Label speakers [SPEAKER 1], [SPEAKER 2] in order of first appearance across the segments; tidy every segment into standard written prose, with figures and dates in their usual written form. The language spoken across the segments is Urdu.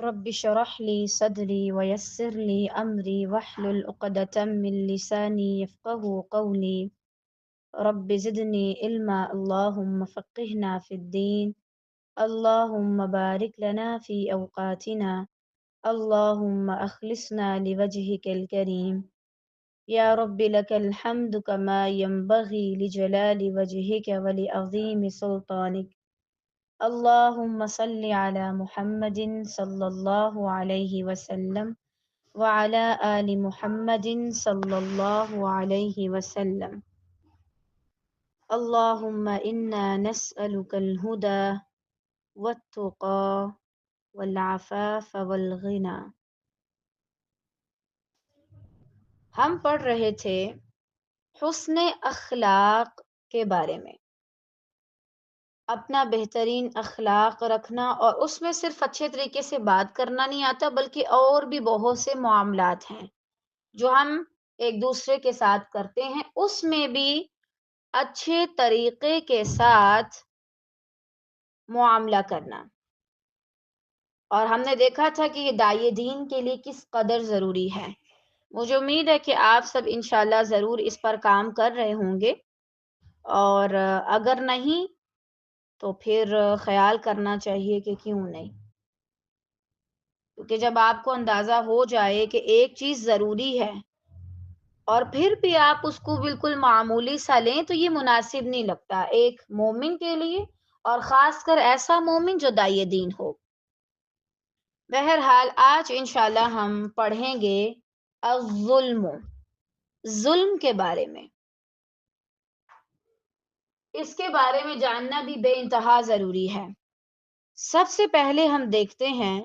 [SPEAKER 1] رب اشرح لي صدري ويسر لي أمري واحلل عقدة من لساني يفقهوا قولي رب زدني علما اللهم فقهنا في الدين اللهم بارك لنا في أوقاتنا اللهم أخلصنا لوجهك الكريم يا رب لك الحمد كما ينبغي لجلال وجهك ولعظيم سلطانك اللهم صل على محمد صلى الله عليه وسلم وعلى آل محمد صلى الله عليه وسلم اللهم إنا نسألك الهدى والتقى والعفاف والغنى. ہم پڑھ رہے تھے حسن اخلاق کے بارے میں، اپنا بہترین اخلاق رکھنا، اور اس میں صرف اچھے طریقے سے بات کرنا نہیں آتا بلکہ اور بھی بہت سے معاملات ہیں جو ہم ایک دوسرے کے ساتھ کرتے ہیں، اس میں بھی اچھے طریقے کے ساتھ معاملہ کرنا. اور ہم نے دیکھا تھا کہ یہ داعی دین کے لیے کس قدر ضروری ہے. مجھے امید ہے کہ آپ سب انشاءاللہ ضرور اس پر کام کر رہے ہوں گے، اور اگر نہیں تو پھر خیال کرنا چاہیے کہ کیوں نہیں. کیونکہ جب آپ کو اندازہ ہو جائے کہ ایک چیز ضروری ہے اور پھر بھی آپ اس کو بالکل معمولی سا لیں تو یہ مناسب نہیں لگتا ایک مومن کے لیے، اور خاص کر ایسا مومن جو داعی دین ہو. بہرحال آج انشاءاللہ ہم پڑھیں گے الظلم، ظلم کے بارے میں. اس کے بارے میں جاننا بھی بے انتہا ضروری ہے. سب سے پہلے ہم دیکھتے ہیں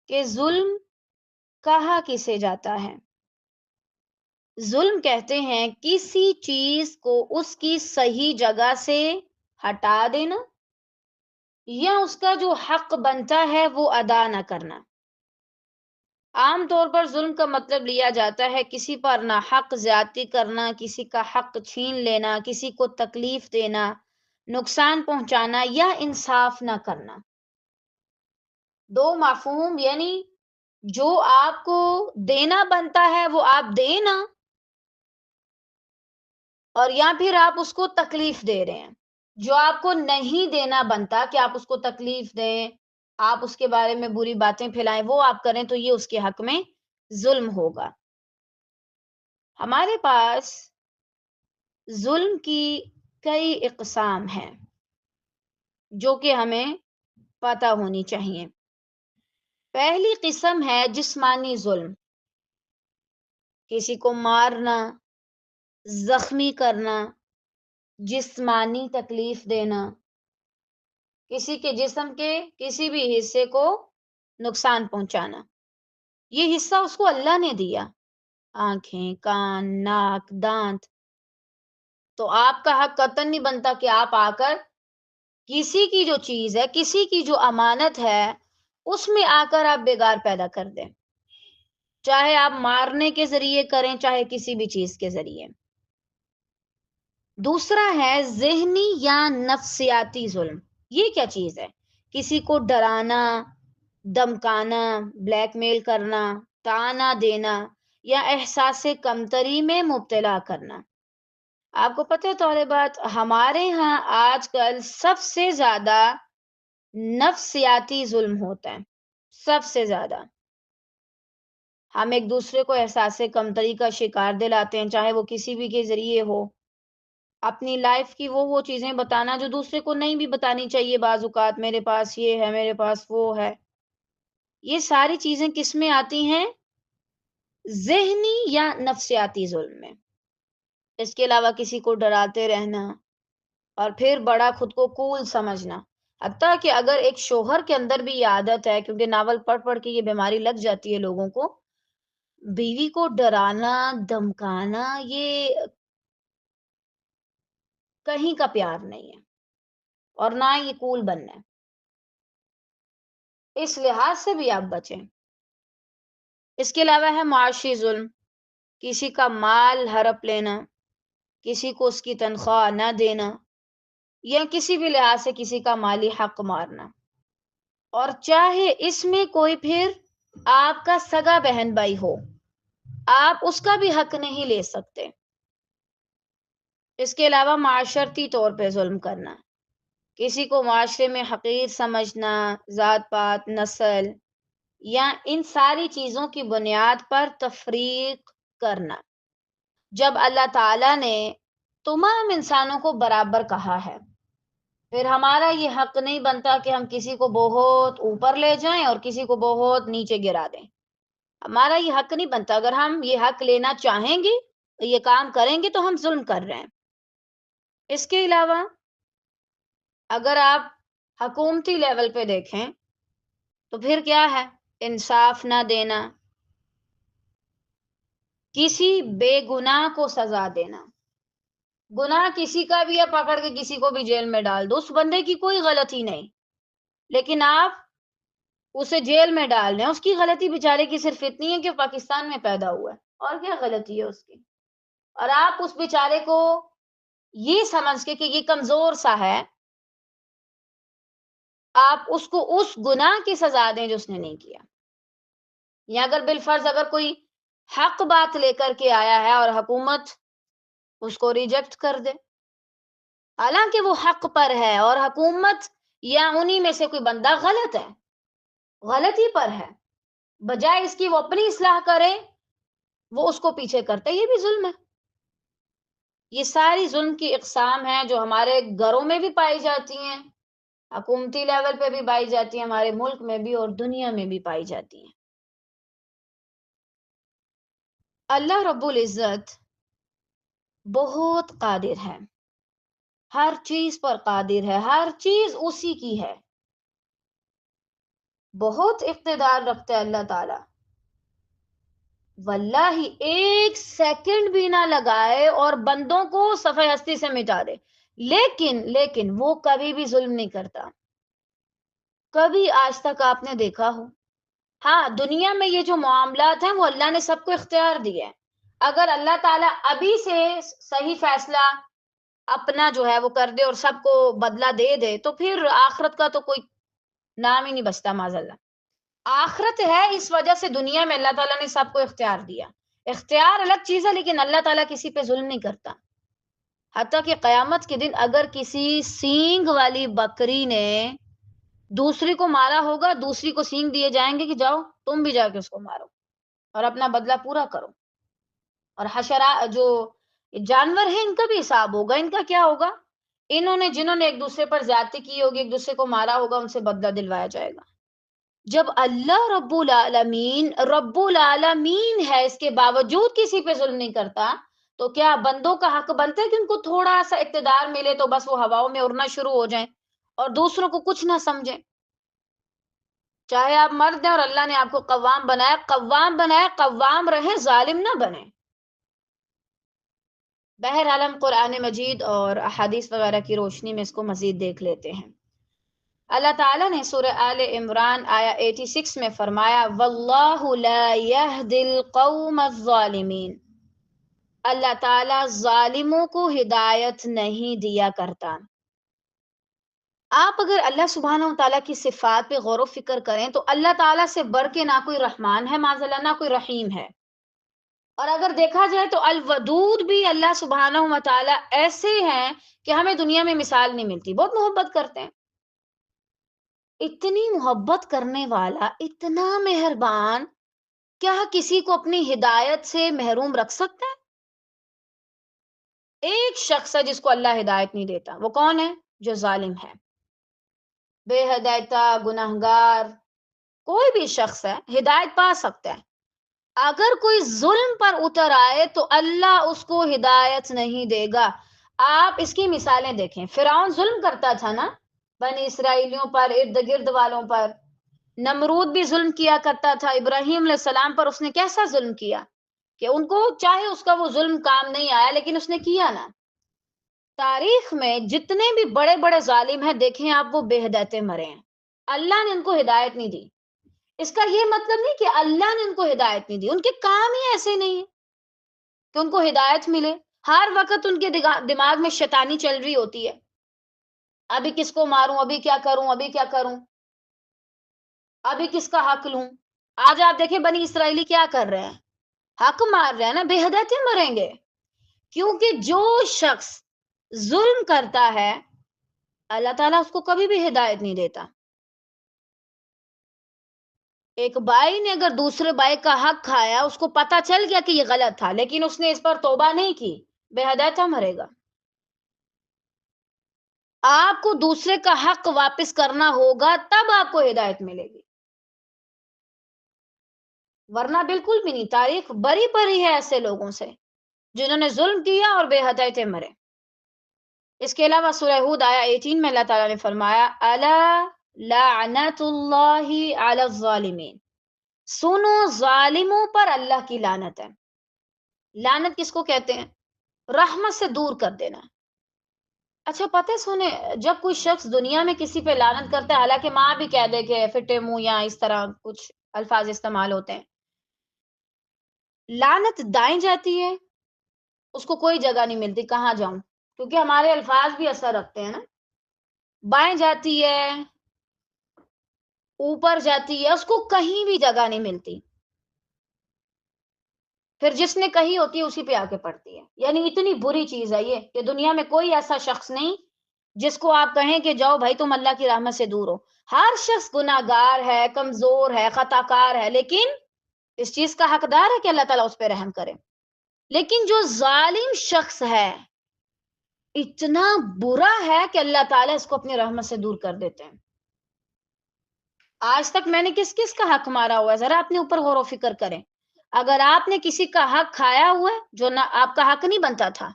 [SPEAKER 1] کہ ظلم کہا کسے جاتا ہے. ظلم کہتے ہیں کسی چیز کو اس کی صحیح جگہ سے ہٹا دینا یا اس کا جو حق بنتا ہے وہ ادا نہ کرنا. عام طور پر ظلم کا مطلب لیا جاتا ہے کسی پر ناحق زیادتی کرنا، کسی کا حق چھین لینا، کسی کو تکلیف دینا، نقصان پہنچانا یا انصاف نہ کرنا. دو مفہوم، یعنی جو آپ کو دینا بنتا ہے وہ آپ دینا، اور یا پھر آپ اس کو تکلیف دے رہے ہیں. جو آپ کو نہیں دینا بنتا کہ آپ اس کو تکلیف دیں، آپ اس کے بارے میں بری باتیں پھیلائیں، وہ آپ کریں تو یہ اس کے حق میں ظلم ہوگا. ہمارے پاس ظلم کی کئی اقسام ہیں جو کہ ہمیں پتہ ہونی چاہیے. پہلی قسم ہے جسمانی ظلم، کسی کو مارنا، زخمی کرنا، جسمانی تکلیف دینا، کسی کے جسم کے کسی بھی حصے کو نقصان پہنچانا. یہ حصہ اس کو اللہ نے دیا، آنکھیں، کان، ناک، دانت، تو آپ کا حق قطعاً نہیں بنتا کہ آپ آ کر کسی کی جو چیز ہے، کسی کی جو امانت ہے، اس میں آ کر آپ بگاڑ پیدا کر دیں، چاہے آپ مارنے کے ذریعے کریں چاہے کسی بھی چیز کے ذریعے. دوسرا ہے ذہنی یا نفسیاتی ظلم. یہ کیا چیز ہے؟ کسی کو ڈرانا، دمکانا، بلیک میل کرنا، طعنہ دینا یا احساس کمتری میں مبتلا کرنا. آپ کو پتہ ہے طالبات، ہمارے ہاں آج کل سب سے زیادہ نفسیاتی ظلم ہوتا ہے. سب سے زیادہ ہم ایک دوسرے کو احساس کمتری کا شکار دلاتے ہیں، چاہے وہ کسی بھی کے ذریعے ہو. اپنی لائف کی وہ چیزیں بتانا جو دوسرے کو نہیں بھی بتانی چاہیے. بعض اوقات میرے پاس یہ ہے، میرے پاس وہ ہے. یہ ساری چیزیں کس میں آتی ہیں؟ ذہنی یا نفسیاتی ظلم میں. اس کے علاوہ کسی کو ڈراتے رہنا اور پھر بڑا خود کو کول سمجھنا. حتیٰ کہ اگر ایک شوہر کے اندر بھی یہ عادت ہے، کیونکہ ناول پڑھ پڑھ کے یہ بیماری لگ جاتی ہے لوگوں کو، بیوی کو ڈرانا، دھمکانا، یہ کہیں کا پیار نہیں ہے اور نہ یہ کول بننا ہے. اس لحاظ سے بھی آپ بچیں. اس کے علاوہ ہے معاشی ظلم، کسی کا مال ہڑپ لینا، کسی کو اس کی تنخواہ نہ دینا یا کسی بھی لحاظ سے کسی کا مالی حق مارنا. اور چاہے اس میں کوئی پھر آپ کا سگا بہن بھائی ہو، آپ اس کا بھی حق نہیں لے سکتے۔ اس کے علاوہ معاشرتی طور پہ ظلم کرنا، کسی کو معاشرے میں حقیر سمجھنا، ذات پات، نسل یا ان ساری چیزوں کی بنیاد پر تفریق کرنا۔ جب اللہ تعالیٰ نے تمام انسانوں کو برابر کہا ہے، پھر ہمارا یہ حق نہیں بنتا کہ ہم کسی کو بہت اوپر لے جائیں اور کسی کو بہت نیچے گرا دیں۔ ہمارا یہ حق نہیں بنتا۔ اگر ہم یہ حق لینا چاہیں گے، یہ کام کریں گے تو ہم ظلم کر رہے ہیں۔ اس کے علاوہ اگر آپ حکومتی لیول پہ دیکھیں تو پھر کیا ہے؟ انصاف نہ دینا، کسی بے گناہ کو سزا دینا۔ گناہ کسی کا بھی ہے، پکڑ کے کسی کو بھی جیل میں ڈال دو، اس بندے کی کوئی غلطی نہیں، لیکن آپ اسے جیل میں ڈال دیں۔ اس کی غلطی بیچارے کی صرف اتنی ہے کہ پاکستان میں پیدا ہوا ہے، اور کیا غلطی ہے اس کی؟ اور آپ اس بیچارے کو یہ سمجھ کے کہ یہ کمزور سا ہے، آپ اس کو اس گناہ کی سزا دیں جو اس نے نہیں کیا۔ یا اگر بالفرض اگر کوئی حق بات لے کر کے آیا ہے اور حکومت اس کو ریجیکٹ کر دے، حالانکہ وہ حق پر ہے اور حکومت یا انہی میں سے کوئی بندہ غلط ہے، غلطی پر ہے، بجائے اس کی وہ اپنی اصلاح کرے، وہ اس کو پیچھے کرتا ہے، یہ بھی ظلم ہے۔ یہ ساری ظلم کی اقسام ہیں جو ہمارے گھروں میں بھی پائی جاتی ہیں، حکومتی لیول پہ بھی پائی جاتی ہیں، ہمارے ملک میں بھی اور دنیا میں بھی پائی جاتی ہیں۔ اللہ رب العزت بہت قادر ہے، ہر چیز پر قادر ہے، ہر چیز اسی کی ہے، بہت اقتدار رکھتے ہیں اللہ تعالی۔ واللہ ایک سیکنڈ بھی نہ لگائے اور بندوں کو صفحہ ہستی سے مٹا دے، لیکن وہ کبھی بھی ظلم نہیں کرتا، کبھی آج تک آپ نے دیکھا ہو؟ ہاں، دنیا میں یہ جو معاملات ہیں وہ اللہ نے سب کو اختیار دیا ہے۔ اگر اللہ تعالیٰ ابھی سے صحیح فیصلہ اپنا جو ہے وہ کر دے اور سب کو بدلہ دے دے تو پھر آخرت کا تو کوئی نام ہی نہیں بچتا، معاذ اللہ۔ آخرت ہے اس وجہ سے دنیا میں اللہ تعالیٰ نے سب کو اختیار دیا۔ اختیار الگ چیز ہے، لیکن اللہ تعالیٰ کسی پہ ظلم نہیں کرتا۔ حتیٰ کہ قیامت کے دن اگر کسی سینگ والی بکری نے دوسری کو مارا ہوگا، دوسری کو سینگ دیے جائیں گے کہ جاؤ تم بھی جا کے اس کو مارو اور اپنا بدلہ پورا کرو۔ اور حشرہ جو جانور ہیں ان کا بھی حساب ہوگا۔ ان کا کیا ہوگا؟ جنہوں نے ایک دوسرے پر زیادتی کی ہوگی، ایک دوسرے کو مارا ہوگا، ان سے بدلہ دلوایا جائے گا۔ جب اللہ رب العالمین ہے، اس کے باوجود کسی پہ ظلم نہیں کرتا، تو کیا بندوں کا حق بنتا ہے کہ ان کو تھوڑا سا اقتدار ملے تو بس وہ ہواؤں میں اڑنا شروع ہو جائیں اور دوسروں کو کچھ نہ سمجھیں؟ چاہے آپ مرد ہیں اور اللہ نے آپ کو قوام بنایا، قوام رہیں، ظالم نہ بنیں۔ بہرحال ہم قرآن مجید اور احادیث وغیرہ کی روشنی میں اس کو مزید دیکھ لیتے ہیں۔ اللہ تعالیٰ نے سورہ آل عمران آیا 86 میں فرمایا، واللہ لا یہدی القوم الظالمین، اللہ تعالیٰ ظالموں کو ہدایت نہیں دیا کرتا۔ آپ اگر اللہ سبحانہ و تعالیٰ کی صفات پہ غور و فکر کریں تو اللہ تعالیٰ سے بڑھ کے نہ کوئی رحمان ہے معاذ اللہ، نہ کوئی رحیم ہے۔ اور اگر دیکھا جائے تو الودود بھی اللہ سبحانہ و تعالیٰ ایسے ہیں کہ ہمیں دنیا میں مثال نہیں ملتی، بہت محبت کرتے ہیں۔ اتنی محبت کرنے والا، اتنا مہربان، کیا کسی کو اپنی ہدایت سے محروم رکھ سکتا ہے؟ ایک شخص ہے جس کو اللہ ہدایت نہیں دیتا، وہ کون ہے؟ جو ظالم ہے، بے ہدایتہ، گناہگار، کوئی بھی شخص ہے ہدایت پا سکتا ہے۔ اگر کوئی ظلم پر اتر آئے تو اللہ اس کو ہدایت نہیں دے گا۔ آپ اس کی مثالیں دیکھیں، فرعون ظلم کرتا تھا نا بنی اسرائیلیوں پر، ارد گرد والوں پر۔ نمرود بھی ظلم کیا کرتا تھا، ابراہیم علیہ السلام پر اس نے کیسا ظلم کیا کہ ان کو چاہے اس کا وہ ظلم کام نہیں آیا لیکن اس نے کیا نا۔ تاریخ میں جتنے بھی بڑے بڑے ظالم ہیں دیکھیں آپ، وہ بے ہدایتیں مرے ہیں، اللہ نے ان کو ہدایت نہیں دی۔ اس کا یہ مطلب نہیں کہ اللہ نے ان کو ہدایت نہیں دی، ان کے کام ہی ایسے نہیں ہیں کہ ان کو ہدایت ملے۔ ہر وقت ان کے دماغ میں شیطانی چل رہی ہوتی ہے، ابھی کس کو ماروں، ابھی کیا کروں، ابھی کیا کروں۔ ابھی کس کا حق لوں؟ آج آپ دیکھیں بنی اسرائیلی کیا کر رہے ہیں؟ حق مار رہے ہیں نا، بے ہدایتی مریں گے، کیونکہ جو شخص ظلم کرتا ہے اللہ تعالیٰ اس کو کبھی بھی ہدایت نہیں دیتا۔ ایک بھائی نے اگر دوسرے بھائی کا حق کھایا، اس کو پتا چل گیا کہ یہ غلط تھا، لیکن اس نے اس پر توبہ نہیں کی، بے ہدایت مرے گا۔ آپ کو دوسرے کا حق واپس کرنا ہوگا، تب آپ کو ہدایت ملے گی، ورنہ بالکل بھی نہیں۔ تاریخ بری پڑی ہے ایسے لوگوں سے جنہوں نے ظلم کیا اور بے ہدایت مرے۔ اس کے علاوہ سورہ ہود آیا 18 میں اللہ تعالیٰ نے فرمایا الا لعنت اللہ علی الظالمین، سنو ظالموں پر اللہ کی لعنت ہے۔ لعنت کس کو کہتے ہیں؟ رحمت سے دور کر دینا۔ اچھا پتہ سنے، جب کوئی شخص دنیا میں کسی پہ لعنت کرتا ہے، حالانکہ ماں بھی کہہ دے کہ فٹے منہ یا اس طرح کچھ الفاظ استعمال ہوتے ہیں، لعنت دائیں جاتی ہے، اس کو کوئی جگہ نہیں ملتی، کہاں جاؤں؟ کیونکہ ہمارے الفاظ بھی اثر رکھتے ہیں نا۔ بائیں جاتی ہے، اوپر جاتی ہے، اس کو کہیں بھی جگہ نہیں ملتی، پھر جس نے کہی ہوتی ہے اسی پہ آ کے پڑتی ہے۔ یعنی اتنی بری چیز ہے یہ کہ دنیا میں کوئی ایسا شخص نہیں جس کو آپ کہیں کہ جاؤ بھائی تم اللہ کی رحمت سے دور ہو۔ ہر شخص گناہ گار ہے، کمزور ہے، خطا کار ہے، لیکن اس چیز کا حقدار ہے کہ اللہ تعالیٰ اس پہ رحم کرے۔ لیکن جو ظالم شخص ہے اتنا برا ہے کہ اللہ تعالیٰ اس کو اپنی رحمت سے دور کر دیتے ہیں۔ آج تک میں نے کس کس کا حق مارا ہوا ہے، ذرا اپنے اوپر غور و فکر کریں۔ اگر آپ نے کسی کا حق کھایا ہوا ہے جو نہ آپ کا حق نہیں بنتا تھا،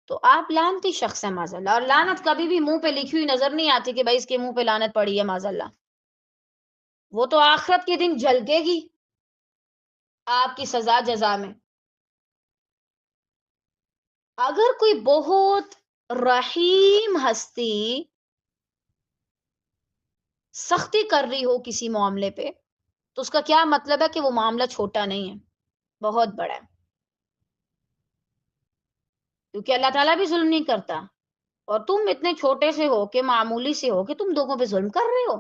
[SPEAKER 1] تو آپ لعنتی شخص ہیں معاذ اللہ۔ اور لعنت کبھی بھی منہ پہ لکھی ہوئی نظر نہیں آتی کہ بھائی اس کے منہ پہ لعنت پڑی ہے معاذ اللہ، وہ تو آخرت کے دن جھلکے گی آپ کی سزا جزا میں۔ اگر کوئی بہت رحیم ہستی سختی کر رہی ہو کسی معاملے پہ، تو اس کا کیا مطلب ہے کہ وہ معاملہ چھوٹا نہیں ہے، بہت بڑا ہے، کیونکہ اللہ تعالیٰ بھی ظلم نہیں کرتا، اور تم اتنے چھوٹے سے ہو کہ معمولی سے ہو کہ تم لوگوں پہ ظلم کر رہے ہو۔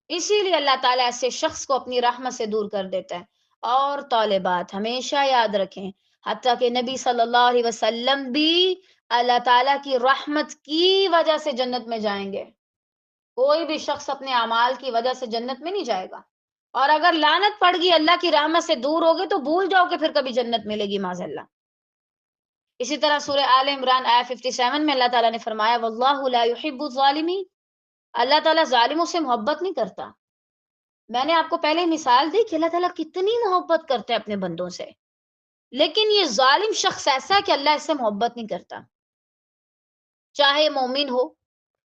[SPEAKER 1] اسی لیے اللہ تعالیٰ ایسے شخص کو اپنی رحمت سے دور کر دیتا ہے۔ اور طالبات ہمیشہ یاد رکھیں، حتیٰ کہ نبی صلی اللہ علیہ وسلم بھی اللہ تعالیٰ کی رحمت کی وجہ سے جنت میں جائیں گے۔ کوئی بھی شخص اپنے اعمال کی وجہ سے جنت میں نہیں جائے گا، اور اگر لعنت پڑ گئی، اللہ کی رحمت سے دور ہوگے، تو بھول جاؤ کہ پھر کبھی جنت ملے گی معاذ اللہ۔ اسی طرح سورہ آل عمران آیہ 57 میں اللہ تعالیٰ نے فرمایا واللہ لا يحب الظالمین، اللہ تعالیٰ ظالموں سے محبت نہیں کرتا۔ میں نے آپ کو پہلے مثال دی کہ اللہ تعالیٰ کتنی محبت کرتے ہیں اپنے بندوں سے، لیکن یہ ظالم شخص ایسا کہ اللہ اس سے محبت نہیں کرتا، چاہے یہ مومن ہو،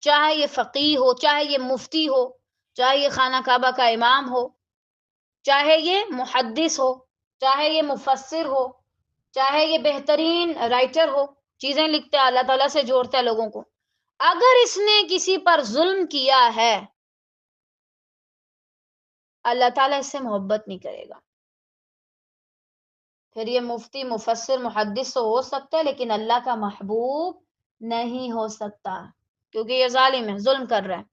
[SPEAKER 1] چاہے یہ فقیہ ہو، چاہے یہ مفتی ہو، چاہے یہ خانہ کعبہ کا امام ہو، چاہے یہ محدث ہو، چاہے یہ مفسر ہو، چاہے یہ بہترین رائٹر ہو، چیزیں لکھتا ہے، اللہ تعالیٰ سے جوڑتا ہے لوگوں کو، اگر اس نے کسی پر ظلم کیا ہے اللہ تعالیٰ اس سے محبت نہیں کرے گا۔ پھر یہ مفتی، مفسر، محدث تو ہو سکتا ہے، لیکن اللہ کا محبوب نہیں ہو سکتا، کیونکہ یہ ظالم ہے، ظلم کر رہا ہے۔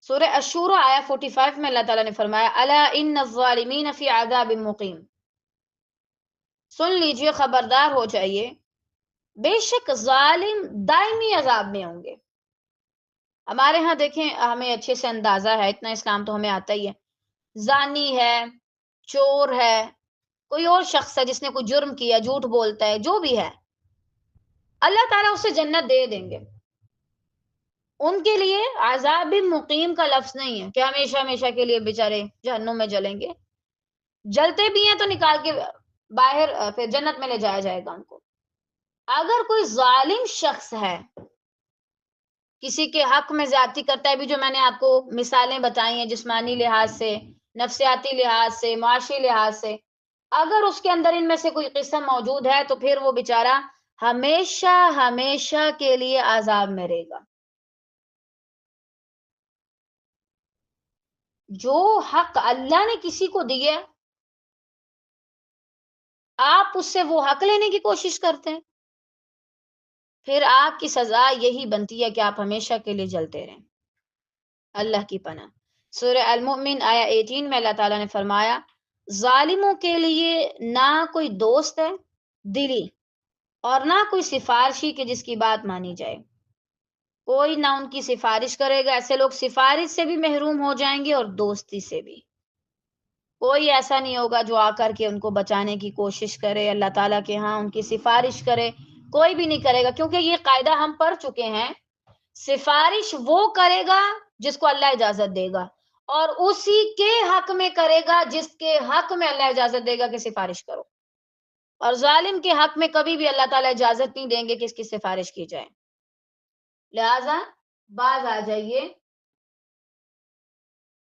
[SPEAKER 1] سورہ الشورى آیہ 45 میں اللہ تعالیٰ نے فرمایا الا ان الظالمین فی عذاب مقیم، سن لیجئے، خبردار ہو جائیے، بے شک ظالم دائمی عذاب میں ہوں گے۔ ہمارے ہاں دیکھیں، ہمیں اچھے سے اندازہ ہے، اتنا اسلام تو ہمیں آتا ہی ہے، زانی ہے، چور ہے، کوئی اور شخص ہے جس نے کوئی جرم کیا، جھوٹ بولتا ہے، جو بھی ہے، اللہ تعالیٰ اسے جنت دے دیں گے۔ ان کے لیے عذاب مقیم کا لفظ نہیں ہے کہ ہمیشہ ہمیشہ کے لیے بیچارے جہنم میں جلیں گے، جلتے بھی ہیں تو نکال کے باہر پھر جنت میں لے جایا جائے گا ان کو۔ اگر کوئی ظالم شخص ہے، کسی کے حق میں زیادتی کرتا ہے، بھی جو میں نے آپ کو مثالیں بتائی ہیں، جسمانی لحاظ سے، نفسیاتی لحاظ سے، معاشی لحاظ سے، اگر اس کے اندر ان میں سے کوئی قسم موجود ہے تو پھر وہ بیچارہ ہمیشہ ہمیشہ کے لیے عذاب میں رہے گا۔ جو حق اللہ نے کسی کو دیے، آپ اس سے وہ حق لینے کی کوشش کرتے ہیں، پھر آپ کی سزا یہی بنتی ہے کہ آپ ہمیشہ کے لیے جلتے رہیں۔ اللہ کی پناہ۔ سورہ المؤمن آیا 18 میں اللہ تعالیٰ نے فرمایا ظالموں کے لیے نہ کوئی دوست ہے دلی اور نہ کوئی سفارشی کہ جس کی بات مانی جائے، کوئی نہ ان کی سفارش کرے گا، ایسے لوگ سفارش سے بھی محروم ہو جائیں گے اور دوستی سے بھی۔ کوئی ایسا نہیں ہوگا جو آ کر کے ان کو بچانے کی کوشش کرے، اللہ تعالیٰ کے ہاں ان کی سفارش کرے، کوئی بھی نہیں کرے گا، کیونکہ یہ قاعدہ ہم پڑھ چکے ہیں، سفارش وہ کرے گا جس کو اللہ اجازت دے گا، اور اسی کے حق میں کرے گا جس کے حق میں اللہ اجازت دے گا کہ سفارش کرو، اور ظالم کے حق میں کبھی بھی اللہ تعالیٰ اجازت نہیں دیں گے کہ اس کی سفارش کی جائے۔ لہذا باز آ جائیے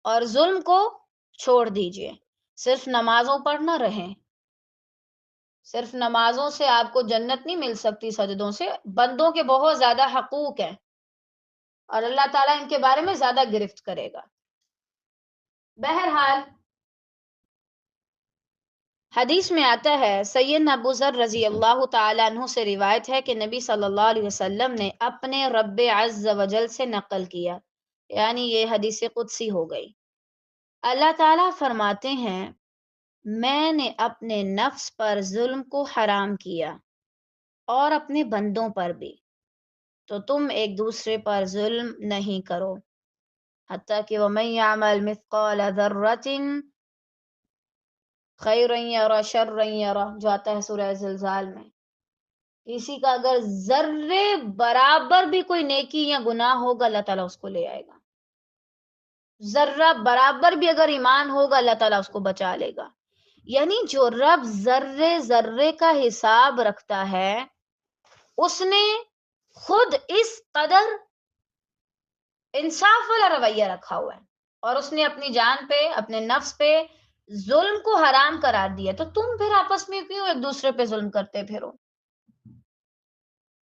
[SPEAKER 1] اور ظلم کو چھوڑ دیجئے، صرف نمازوں پر نہ رہیں، صرف نمازوں سے آپ کو جنت نہیں مل سکتی، سجدوں سے بندوں کے بہت زیادہ حقوق ہیں اور اللہ تعالیٰ ان کے بارے میں زیادہ گرفت کرے گا۔ بہرحال حدیث میں آتا ہے، سیدنا ابو ذر رضی اللہ تعالیٰ عنہ سے روایت ہے کہ نبی صلی اللہ علیہ وسلم نے اپنے رب عز و جل سے نقل کیا، یعنی یہ حدیث قدسی ہو گئی۔ اللہ تعالیٰ فرماتے ہیں میں نے اپنے نفس پر ظلم کو حرام کیا اور اپنے بندوں پر بھی، تو تم ایک دوسرے پر ظلم نہیں کرو، حتیٰ کہ وَمَن يَعْمَلْ مِثْقَالَ ذَرَّةٍ خَيْرًا يَرَهُ شَرًّا يَرَهُ، جو آتا ہے سورہ زلزال میں، کسی کا اگر ذرے برابر بھی کوئی نیکی یا گناہ ہوگا اللہ تعالیٰ اس کو لے آئے گا، ذرہ برابر بھی اگر ایمان ہوگا اللہ تعالیٰ اس کو بچا لے گا۔ یعنی جو رب ذرے ذرے کا حساب رکھتا ہے، اس نے خود اس قدر انصاف والا رویہ رکھا ہوا ہے، اور اس نے اپنی جان پہ، اپنے نفس پہ ظلم کو حرام قرار دیا، تو تم پھر آپس میں کیوں ایک دوسرے پہ ظلم کرتے پھرو؟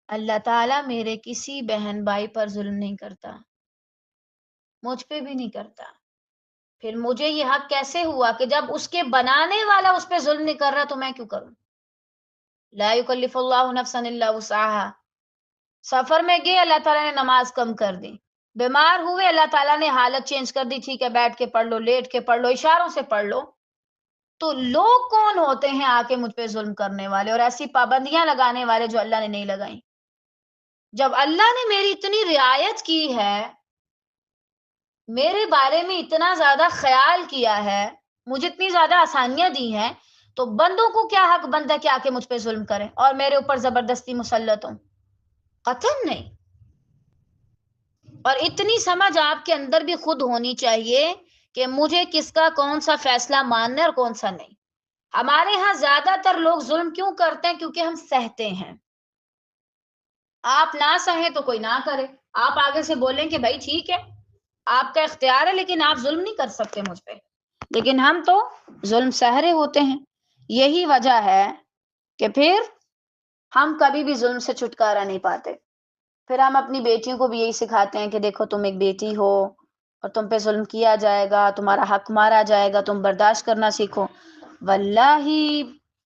[SPEAKER 1] اللہ تعالیٰ میرے کسی بہن بھائی پر ظلم نہیں کرتا، مجھ پہ بھی نہیں کرتا، پھر مجھے یہ حق کیسے ہوا کہ جب اس کے بنانے والا اس پہ ظلم نہیں کر رہا تو میں کیوں کروں؟ لا یکلف اللہ نفسا الا وسعها۔ سفر میں گئے، اللہ تعالیٰ نے نماز کم کر دی، بیمار ہوئے، اللہ تعالیٰ نے حالت چینج کر دی، ٹھیک ہے بیٹھ کے پڑھ لو، لیٹ کے پڑھ لو، اشاروں سے پڑھ لو۔ تو لوگ کون ہوتے ہیں آ کے مجھ پہ ظلم کرنے والے اور ایسی پابندیاں لگانے والے جو اللہ نے نہیں لگائیں؟ جب اللہ نے میری اتنی رعایت کی ہے، میرے بارے میں اتنا زیادہ خیال کیا ہے، مجھے اتنی زیادہ آسانیاں دی ہیں، تو بندوں کو کیا حق بنتا ہے کہ آ کے مجھ پہ ظلم کریں اور میرے اوپر زبردستی مسلط ہوں؟ قطعاً نہیں۔ اور اتنی سمجھ آپ کے اندر بھی خود ہونی چاہیے کہ مجھے کس کا کون سا فیصلہ ماننا ہے اور کون سا نہیں۔ ہمارے ہاں زیادہ تر لوگ ظلم کیوں کرتے ہیں؟ کیونکہ ہم سہتے ہیں۔ آپ نہ سہیں تو کوئی نہ کرے، آپ آگے سے بولیں کہ بھائی ٹھیک ہے آپ کا اختیار ہے لیکن آپ ظلم نہیں کر سکتے مجھ پہ، لیکن ہم تو ظلم سہ رہے ہوتے ہیں۔ یہی وجہ ہے کہ پھر ہم کبھی بھی ظلم سے چھٹکارا نہیں پاتے۔ پھر ہم اپنی بیٹیوں کو بھی یہی سکھاتے ہیں کہ دیکھو تم ایک بیٹی ہو اور تم پہ ظلم کیا جائے گا، تمہارا حق مارا جائے گا، تم برداشت کرنا سیکھو۔ واللہ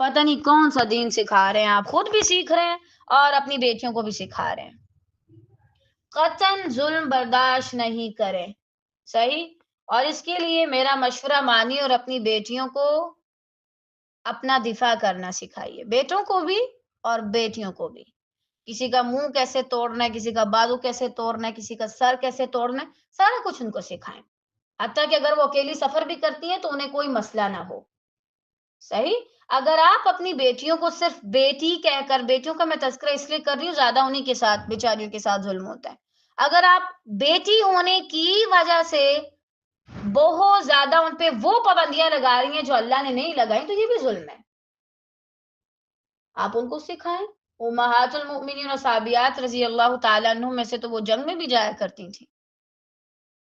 [SPEAKER 1] پتہ نہیں کون سا دین سکھا رہے ہیں، آپ خود بھی سیکھ رہے ہیں اور اپنی بیٹیوں کو بھی سکھا رہے ہیں۔ قطعاً ظلم برداشت نہیں کریں، صحیح؟ اور اس کے لیے میرا مشورہ مانیے اور اپنی بیٹیوں کو اپنا دفاع کرنا سکھائیے، بیٹوں کو بھی اور بیٹیوں کو بھی۔ کسی کا منہ کیسے توڑنا ہے، کسی کا بازو کیسے توڑنا ہے، کسی کا سر کیسے توڑنا ہے، سارا کچھ ان کو سکھائیں، حتیٰ کہ اگر وہ اکیلی سفر بھی کرتی ہیں تو انہیں کوئی مسئلہ نہ ہو، صحیح؟ اگر آپ اپنی بیٹیوں کو صرف بیٹی کہہ کر، بیٹیوں کا میں تذکرہ اس لیے کر رہی ہوں زیادہ انہی کے ساتھ، بیچاریوں کے ساتھ ظلم ہوتا ہے، اگر آپ بیٹی ہونے کی وجہ سے بہت زیادہ ان پہ وہ پابندیاں لگا رہی ہیں جو اللہ نے نہیں لگائی تو یہ بھی ظلم ہے۔ آپ ان کو سکھائیں۔ امہات المؤمنین اور صحابیات رضی اللہ تعالیٰ عنہ میں سے تو وہ جنگ میں بھی جایا کرتی تھیں،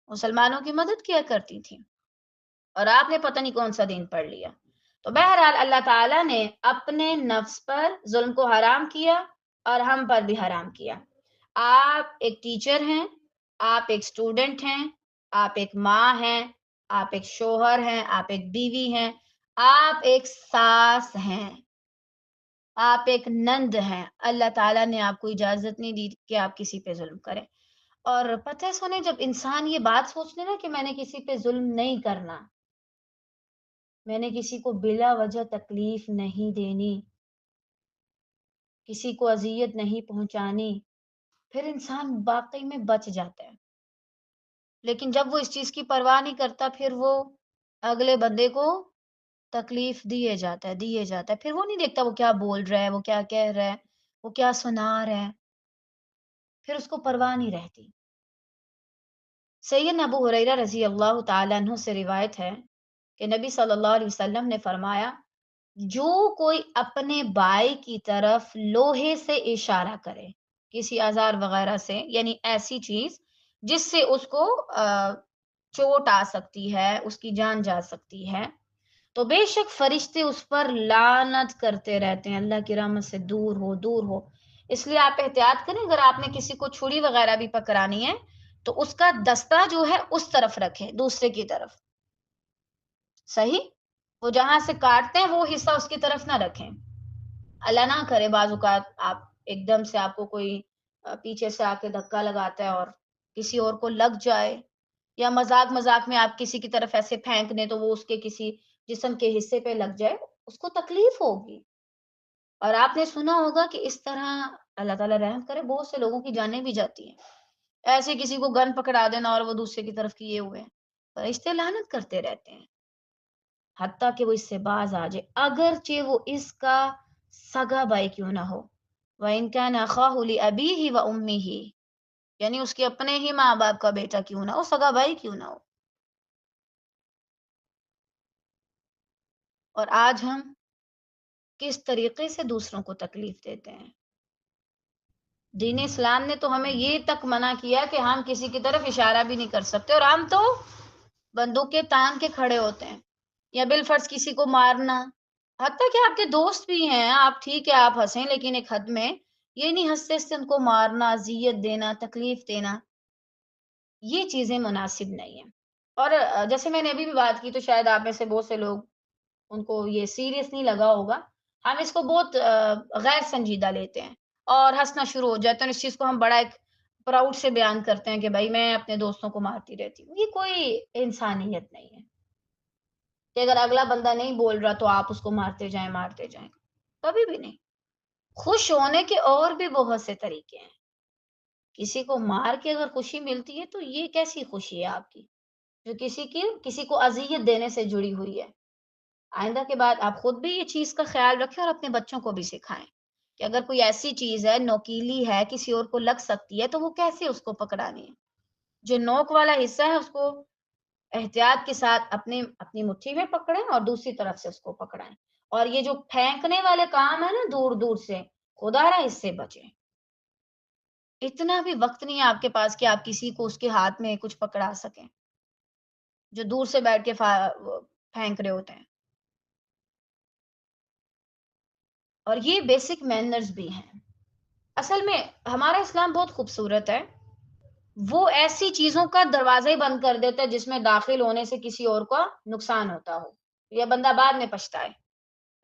[SPEAKER 1] مسلمانوں کی مدد کیا کرتی تھیں، اور آپ نے پتہ نہیں کون سا دین پڑھ لیا۔ تو بہرحال اللہ تعالیٰ نے اپنے نفس پر ظلم کو حرام کیا اور ہم پر بھی حرام کیا۔ آپ ایک ٹیچر ہیں، آپ ایک اسٹوڈنٹ ہیں، آپ ایک ماں ہیں، آپ ایک شوہر ہیں، آپ ایک بیوی ہیں، آپ ایک ساس ہیں، آپ ایک نند ہیں۔ اللہ تعالیٰ نے آپ کو اجازت نہیں دی کہ آپ کسی پہ ظلم کریں، اور پتہ ہے سنیں، جب انسان یہ بات سوچ لے نا کہ میں نے کسی پہ ظلم نہیں کرنا، میں نے کسی کو بلا وجہ تکلیف نہیں دینی، کسی کو اذیت نہیں پہنچانی، پھر انسان واقعی میں بچ جاتا ہے۔ لیکن جب وہ اس چیز کی پرواہ نہیں کرتا، پھر وہ اگلے بندے کو تکلیف دیے جاتا ہے، پھر وہ نہیں دیکھتا وہ کیا بول رہا ہے، وہ کیا کہہ رہا ہے، وہ کیا سنا رہا ہے، پھر اس کو پرواہ نہیں رہتی۔ سیدنا ابو ہریرہ رضی اللہ تعالیٰ عنہ سے روایت ہے کہ نبی صلی اللہ علیہ وسلم نے فرمایا، جو کوئی اپنے بھائی کی طرف لوہے سے اشارہ کرے، کسی آزار وغیرہ سے، یعنی ایسی چیز جس سے اس کو چوٹ آ سکتی ہے، اس کی جان جا سکتی ہے، تو بے شک فرشتے اس پر لعنت کرتے رہتے ہیں، اللہ کی رحمت سے دور ہو دور ہو۔ اس لیے آپ احتیاط کریں، اگر آپ نے کسی کو چھری وغیرہ بھی پکڑانی ہے تو اس کا دستہ جو ہے اس طرف رکھیں، دوسرے کی طرف، صحیح؟ وہ جہاں سے کاٹتے ہیں وہ حصہ اس کی طرف نہ رکھیں۔ اللہ نہ کرے بعض اوقات آپ ایک دم سے آپ کو کوئی پیچھے سے آ کے دھکا لگاتا ہے اور کسی اور کو لگ جائے، یا مذاق مذاق میں آپ کسی کی طرف ایسے پھینک دیں تو وہ اس کے کسی جسم کے حصے پہ لگ جائے، اس کو تکلیف ہوگی۔ اور آپ نے سنا ہوگا کہ اس طرح اللہ تعالیٰ رحم کرے بہت سے لوگوں کی جانیں بھی جاتی ہیں، ایسے کسی کو گن پکڑا دینا اور وہ دوسرے کی طرف کیے ہوئے ہیں، فرشتے لعنت کرتے رہتے ہیں حتیٰ کہ وہ اس سے باز آ جائے، اگرچہ وہ اس کا سگا بھائی کیوں نہ ہو۔ وَإِن كَانَ أَخَاهُ لِأَبِيهِ وَأُمِّهِ، یعنی اس کے اپنے ہی ماں باپ کا بیٹا کیوں نہ ہو، سگا بھائی کیوں نہ ہو۔ اور آج ہم کس طریقے سے دوسروں کو تکلیف دیتے ہیں۔ دین اسلام نے تو ہمیں یہ تک منع کیا کہ ہم کسی کی طرف اشارہ بھی نہیں کر سکتے، اور ہم تو بندوقیں تان کے کھڑے ہوتے ہیں، یا بالفرض کسی کو مارنا، حتیٰ کہ آپ کے دوست بھی ہیں، آپ ٹھیک ہے آپ ہنسیں، لیکن ایک حد میں یہ نہیں ہنستے ہنستے ان کو مارنا، اذیت دینا، تکلیف دینا، یہ چیزیں مناسب نہیں ہیں۔ اور جیسے میں نے ابھی بھی بات کی تو شاید آپ میں سے بہت سے لوگ ان کو یہ سیریس نہیں لگا ہوگا، ہم اس کو بہت غیر سنجیدہ لیتے ہیں اور ہنسنا شروع ہو جاتے ہیں، اس چیز کو ہم بڑا ایک پراؤڈ سے بیان کرتے ہیں کہ بھائی میں اپنے دوستوں کو مارتی رہتی ہوں۔ یہ کوئی انسانیت نہیں ہے کہ اگر اگلا بندہ نہیں بول رہا تو آپ اس کو مارتے جائیں، کبھی بھی نہیں۔ خوش ہونے کے اور بھی بہت سے طریقے ہیں، کسی کو مار کے اگر خوشی ملتی ہے تو یہ کیسی خوشی ہے آپ کی جو کسی کو اذیت دینے سے جڑی ہوئی ہے۔ آئندہ کے بعد آپ خود بھی یہ چیز کا خیال رکھیں اور اپنے بچوں کو بھی سکھائیں کہ اگر کوئی ایسی چیز ہے نوکیلی ہے، کسی اور کو لگ سکتی ہے، تو وہ کیسے اس کو پکڑانی ہے۔ جو نوک والا حصہ ہے اس کو احتیاط کے ساتھ اپنی مٹھی میں پکڑیں اور دوسری طرف سے اس کو پکڑائیں، اور یہ جو پھینکنے والے کام ہے نا دور دور سے، خدا را اس سے بچیں۔ اتنا بھی وقت نہیں ہے آپ کے پاس کہ آپ کسی کو اس کے ہاتھ میں کچھ پکڑا سکیں جو دور سے بیٹھ کے پھینک رہے ہوتے ہیں۔ اور یہ بیسک مینرز بھی ہیں۔ اصل میں ہمارا اسلام بہت خوبصورت ہے، وہ ایسی چیزوں کا دروازہ ہی بند کر دیتا ہے جس میں داخل ہونے سے کسی اور کا نقصان ہوتا ہو یا بندہ بعد میں پچھتائے۔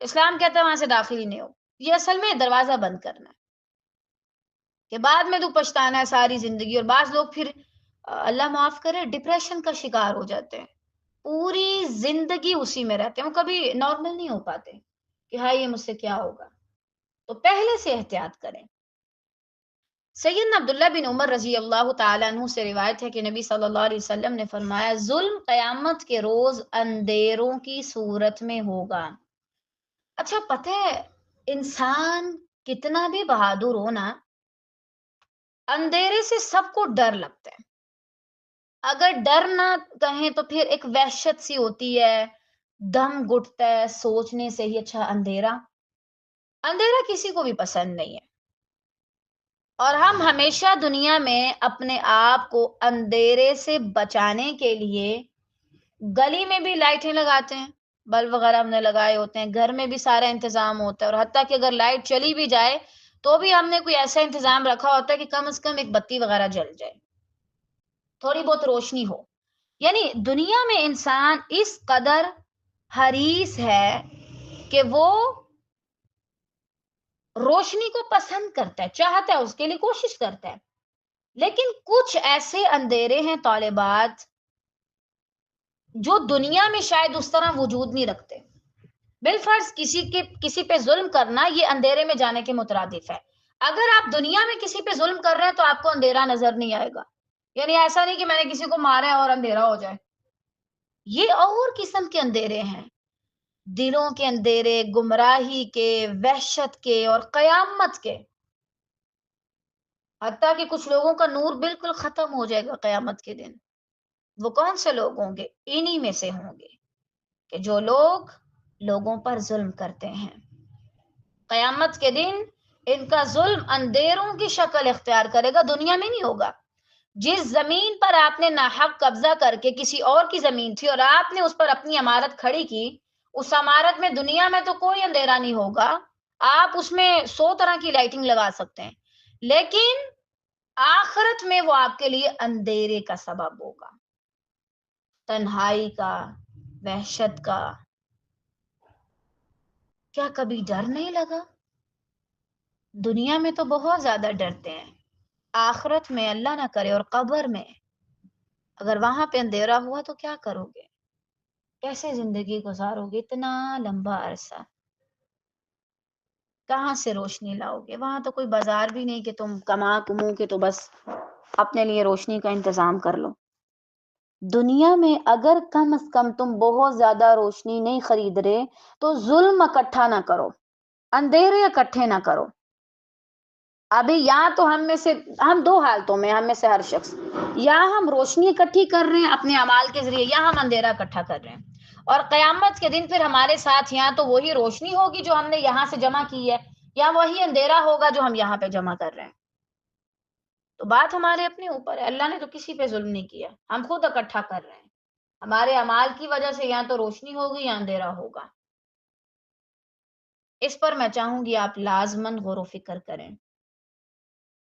[SPEAKER 1] اسلام کہتا ہے وہاں سے داخل ہی نہیں ہو، یہ اصل میں دروازہ بند کرنا ہے کہ بعد میں تو پچھتانا ہے ساری زندگی، اور بعض لوگ پھر اللہ معاف کرے ڈپریشن کا شکار ہو جاتے ہیں، پوری زندگی اسی میں رہتے ہیں، وہ کبھی نارمل نہیں ہو پاتے کہ ہاں یہ مجھ سے کیا ہوگا۔ تو پہلے سے احتیاط کریں۔ سیدنا عبداللہ بن عمر رضی اللہ تعالیٰ عنہ سے روایت ہے کہ نبی صلی اللہ علیہ وسلم نے فرمایا، ظلم قیامت کے روز اندھیروں کی صورت میں ہوگا۔ اچھا پتہ ہے انسان کتنا بھی بہادر ہو نا، اندھیرے سے سب کو ڈر لگتا ہے۔ اگر ڈر نہ کہیں تو پھر ایک وحشت سی ہوتی ہے، دم گھٹتا ہے سوچنے سے ہی، اچھا اندھیرا، اندھیرا کسی کو بھی پسند نہیں ہے، اور ہم ہمیشہ دنیا میں اپنے آپ کو اندھیرے سے بچانے کے لیے گلی میں بھی لائٹیں لگاتے ہیں، بلب وغیرہ ہم نے لگائے ہوتے ہیں، گھر میں بھی سارا انتظام ہوتا ہے، اور حتیٰ کہ اگر لائٹ چلی بھی جائے تو بھی ہم نے کوئی ایسا انتظام رکھا ہوتا ہے کہ کم از کم ایک بتی وغیرہ جل جائے، تھوڑی بہت روشنی ہو۔ یعنی دنیا میں انسان اس قدر حریص ہے کہ وہ روشنی کو پسند کرتا ہے، چاہتا ہے، اس کے لیے کوشش کرتا ہے۔ لیکن کچھ ایسے اندھیرے ہیں طالبات جو دنیا میں شاید اس طرح وجود نہیں رکھتے. بالفرض کسی پہ ظلم کرنا یہ اندھیرے میں جانے کے مترادف ہے. اگر آپ دنیا میں کسی پہ ظلم کر رہے ہیں تو آپ کو اندھیرا نظر نہیں آئے گا. یعنی ایسا نہیں کہ میں نے کسی کو مارا ہے اور اندھیرا ہو جائے. یہ اور قسم کے اندھیرے ہیں، دلوں کے اندھیرے، گمراہی کے، وحشت کے اور قیامت کے. حتیٰ کہ کچھ لوگوں کا نور بالکل ختم ہو جائے گا قیامت کے دن. وہ کون سے لوگ ہوں گے؟ انہی میں سے ہوں گے کہ جو لوگ لوگوں پر ظلم کرتے ہیں. قیامت کے دن ان کا ظلم اندھیروں کی شکل اختیار کرے گا، دنیا میں نہیں ہوگا. جس زمین پر آپ نے ناحق قبضہ کر کے، کسی اور کی زمین تھی اور آپ نے اس پر اپنی عمارت کھڑی کی، اس عمارت میں دنیا میں تو کوئی اندھیرا نہیں ہوگا. آپ اس میں 100 طرح کی لائٹنگ لگا سکتے ہیں، لیکن آخرت میں وہ آپ کے لیے اندھیرے کا سبب ہوگا، تنہائی کا، وحشت کا. کیا کبھی ڈر نہیں لگا؟ دنیا میں تو بہت زیادہ ڈرتے ہیں، آخرت میں اللہ نہ کرے اور قبر میں اگر وہاں پہ اندھیرا ہوا تو کیا کرو گے؟ کیسے زندگی گزارو گے اتنا لمبا عرصہ؟ کہاں سے روشنی لاؤ گے؟ وہاں تو کوئی بازار بھی نہیں کہ تم کمو کے تو بس اپنے لیے روشنی کا انتظام کر لو. دنیا میں اگر کم از کم تم بہت زیادہ روشنی نہیں خرید رہے تو ظلم اکٹھا نہ کرو، اندھیرے اکٹھے نہ کرو. ابھی یا تو ہم دو حالتوں میں، ہم میں سے ہر شخص، یا ہم روشنی اکٹھی کر رہے ہیں اپنے اعمال کے ذریعے، یا ہم اندھیرا اکٹھا کر رہے ہیں. اور قیامت کے دن پھر ہمارے ساتھ یا تو وہی روشنی ہوگی جو ہم نے یہاں سے جمع کی ہے، یا وہی اندھیرا ہوگا جو ہم یہاں پہ جمع کر رہے ہیں. تو بات ہمارے اپنے اوپر ہے. اللہ نے تو کسی پہ ظلم نہیں کیا، ہم خود اکٹھا کر رہے ہیں. ہمارے اعمال کی وجہ سے یا تو روشنی ہوگی یا اندھیرا ہوگا. اس پر میں چاہوں گی آپ لازماً غور و فکر کریں.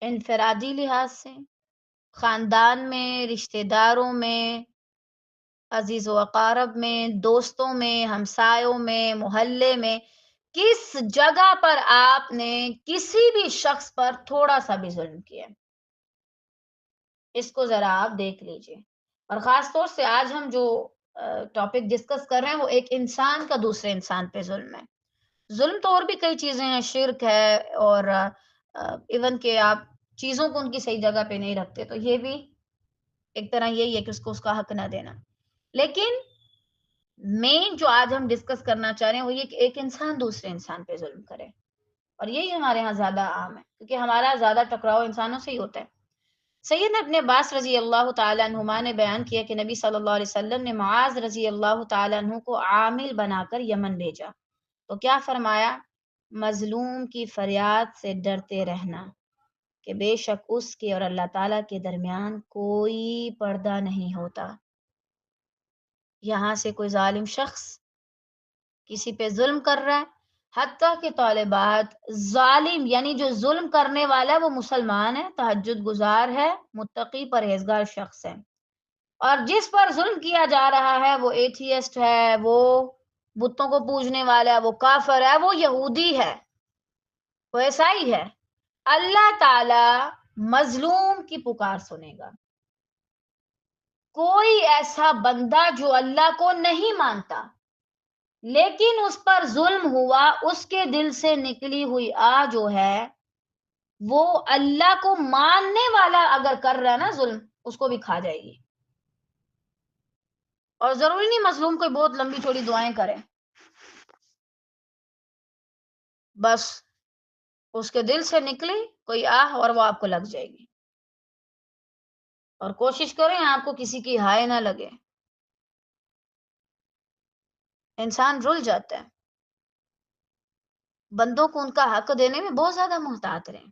[SPEAKER 1] انفرادی لحاظ سے، خاندان میں، رشتہ داروں میں، عزیز و اقارب میں، دوستوں میں، ہمسایوں میں، محلے میں، کس جگہ پر آپ نے کسی بھی شخص پر تھوڑا سا بھی ظلم کیا، اس کو ذرا آپ دیکھ لیجئے. اور خاص طور سے آج ہم جو ٹاپک ڈسکس کر رہے ہیں وہ ایک انسان کا دوسرے انسان پہ ظلم ہے. ظلم تو اور بھی کئی چیزیں ہیں، شرک ہے، اور ایون کہ آپ چیزوں کو ان کی صحیح جگہ پہ نہیں رکھتے، تو یہ بھی ایک طرح یہی ہے کہ اس کا حق نہ دینا. لیکن مین جو آج ہم ڈسکس کرنا چاہ رہے ہیں وہ یہ کہ ایک انسان دوسرے انسان پہ ظلم کرے. اور یہی ہمارے ہاں زیادہ عام ہے کیونکہ ہمارا زیادہ ٹکراؤ انسانوں سے ہی ہوتا ہے. سیدنا ابن عباس رضی اللہ تعالیٰ عنہما نے بیان کیا کہ نبی صلی اللہ علیہ وسلم نے معاذ رضی اللہ تعالیٰ عنہ کو عامل بنا کر یمن بھیجا تو کیا فرمایا؟ مظلوم کی فریاد سے ڈرتے رہنا کہ بے شک اس کے اور اللہ تعالیٰ کے درمیان کوئی پردہ نہیں ہوتا. یہاں سے کوئی ظالم شخص کسی پہ ظلم کر رہا ہے، حتیٰ کہ طالبات ظالم یعنی جو ظلم کرنے والا ہے وہ مسلمان ہے، تہجد گزار ہے، متقی پرہیزگار شخص ہے، اور جس پر ظلم کیا جا رہا ہے وہ ایتھیسٹ ہے، وہ بتوں کو پوجنے والا ہے، وہ کافر ہے، وہ یہودی ہے، وہ عیسائی ہے، اللہ تعالی مظلوم کی پکار سنے گا. کوئی ایسا بندہ جو اللہ کو نہیں مانتا لیکن اس پر ظلم ہوا، اس کے دل سے نکلی ہوئی جو ہے وہ اللہ کو ماننے والا اگر کر رہا ہے نا ظلم، اس کو بھی کھا جائے گی. اور ضروری نہیں مظلوم کوئی بہت لمبی چوڑی دعائیں کرے، بس اس کے دل سے نکلی کوئی اور وہ آپ کو لگ جائے گی. اور کوشش کریں آپ کو کسی کی ہائے نہ لگے. انسان رل جاتا ہے. بندوں کو ان کا حق دینے میں بہت زیادہ محتاط رہیں.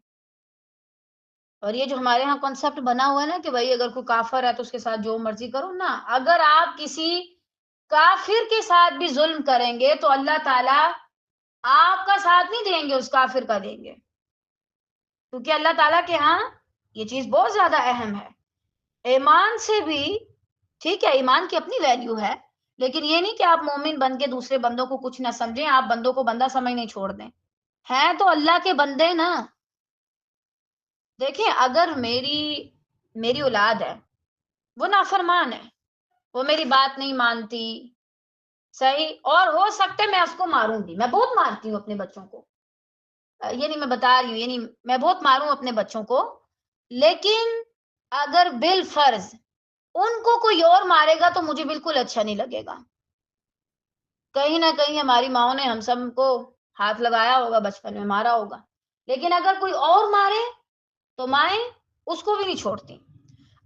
[SPEAKER 1] اور یہ جو ہمارے ہاں کنسپٹ بنا ہوا ہے نا کہ بھائی اگر کوئی کافر ہے تو اس کے ساتھ جو مرضی کرو نا، اگر آپ کسی کافر کے ساتھ بھی ظلم کریں گے تو اللہ تعالیٰ آپ کا ساتھ نہیں دیں گے، اس کافر کا دیں گے. کیونکہ اللہ تعالیٰ کے ہاں یہ چیز بہت زیادہ اہم ہے. ایمان سے بھی ٹھیک ہے، ایمان کی اپنی ویلیو ہے، لیکن یہ نہیں کہ آپ مومن بن کے دوسرے بندوں کو کچھ نہ سمجھیں، آپ بندوں کو بندہ سمجھ نہیں چھوڑ دیں. ہیں تو اللہ کے بندے نا. دیکھیں اگر میری میری اولاد ہے، وہ نافرمان ہے، وہ میری بات نہیں مانتی، صحیح، اور ہو سکتا ہے میں اس کو ماروں گی، میں بہت مارتی ہوں اپنے بچوں کو، یہ نہیں میں بتا رہی ہوں، یہ نہیں میں بہت ماروں اپنے بچوں کو، لیکن اگر بالفرض ان کو کوئی اور مارے گا تو مجھے بالکل اچھا نہیں لگے گا. کہیں نہ کہیں ہماری ماؤں نے ہم سب کو ہاتھ لگایا ہوگا، بچپن میں مارا ہوگا، لیکن اگر کوئی اور مارے تو مائیں اس کو بھی نہیں چھوڑتی.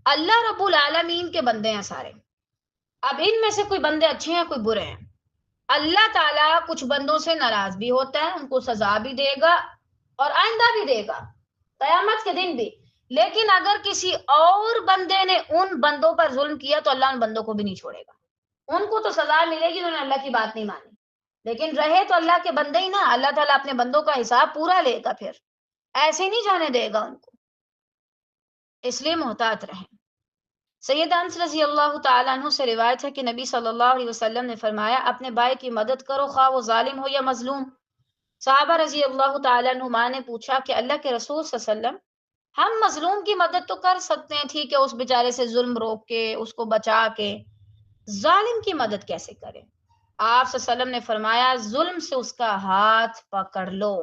[SPEAKER 1] اللہ رب العالمین کے بندے ہیں سارے. اب ان میں سے کوئی بندے اچھے ہیں، کوئی برے ہیں. اللہ تعالیٰ کچھ بندوں سے ناراض بھی ہوتا ہے، ان کو سزا بھی دے گا اور آئندہ بھی دے گا، قیامت کے دن بھی. لیکن اگر کسی اور بندے نے ان بندوں پر ظلم کیا تو اللہ ان بندوں کو بھی نہیں چھوڑے گا. ان کو تو سزا ملے گی، انہوں نے اللہ کی بات نہیں مانی، لیکن رہے تو اللہ کے بندے ہی نا. اللہ تعالیٰ اپنے بندوں کا حساب پورا لے گا، پھر ایسے نہیں جانے دے گا ان کو. اس لیے محتاط رہیں. سید انس رضی اللہ تعالیٰ عنہ سے روایت ہے کہ نبی صلی اللہ علیہ وسلم نے فرمایا اپنے بھائی کی مدد کرو، خواہ وہ ظالم ہو یا مظلوم. صحابہ رضی اللہ تعالیٰ عنہما نے پوچھا کہ اللہ کے رسول صلی اللہ علیہ وسلم ہم مظلوم کی مدد تو کر سکتے ہیں، ٹھیک ہے، اس بیچارے سے ظلم روک کے اس کو بچا کے، ظالم کی مدد کیسے کریں؟ آپ صلی اللہ علیہ وسلم نے فرمایا ظلم سے اس کا ہاتھ پکڑ لو.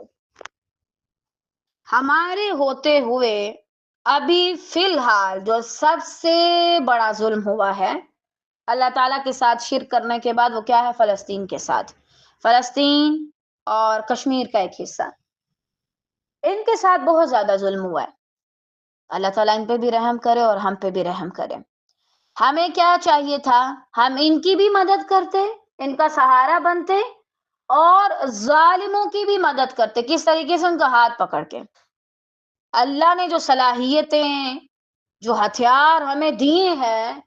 [SPEAKER 1] ہمارے ہوتے ہوئے ابھی فی الحال جو سب سے بڑا ظلم ہوا ہے اللہ تعالیٰ کے ساتھ شرک کرنے کے بعد، وہ کیا ہے؟ فلسطین کے ساتھ. فلسطین اور کشمیر کا ایک حصہ، ان کے ساتھ بہت زیادہ ظلم ہوا ہے. اللہ تعالیٰ ان پہ بھی رحم کرے اور ہم پہ بھی رحم کرے. ہمیں کیا چاہیے تھا؟ ہم ان کی بھی مدد کرتے، ان کا سہارا بنتے، اور ظالموں کی بھی مدد کرتے. کس طریقے سے؟ ان کا ہاتھ پکڑ کے. اللہ نے جو صلاحیتیں، جو ہتھیار ہمیں دیے ہیں،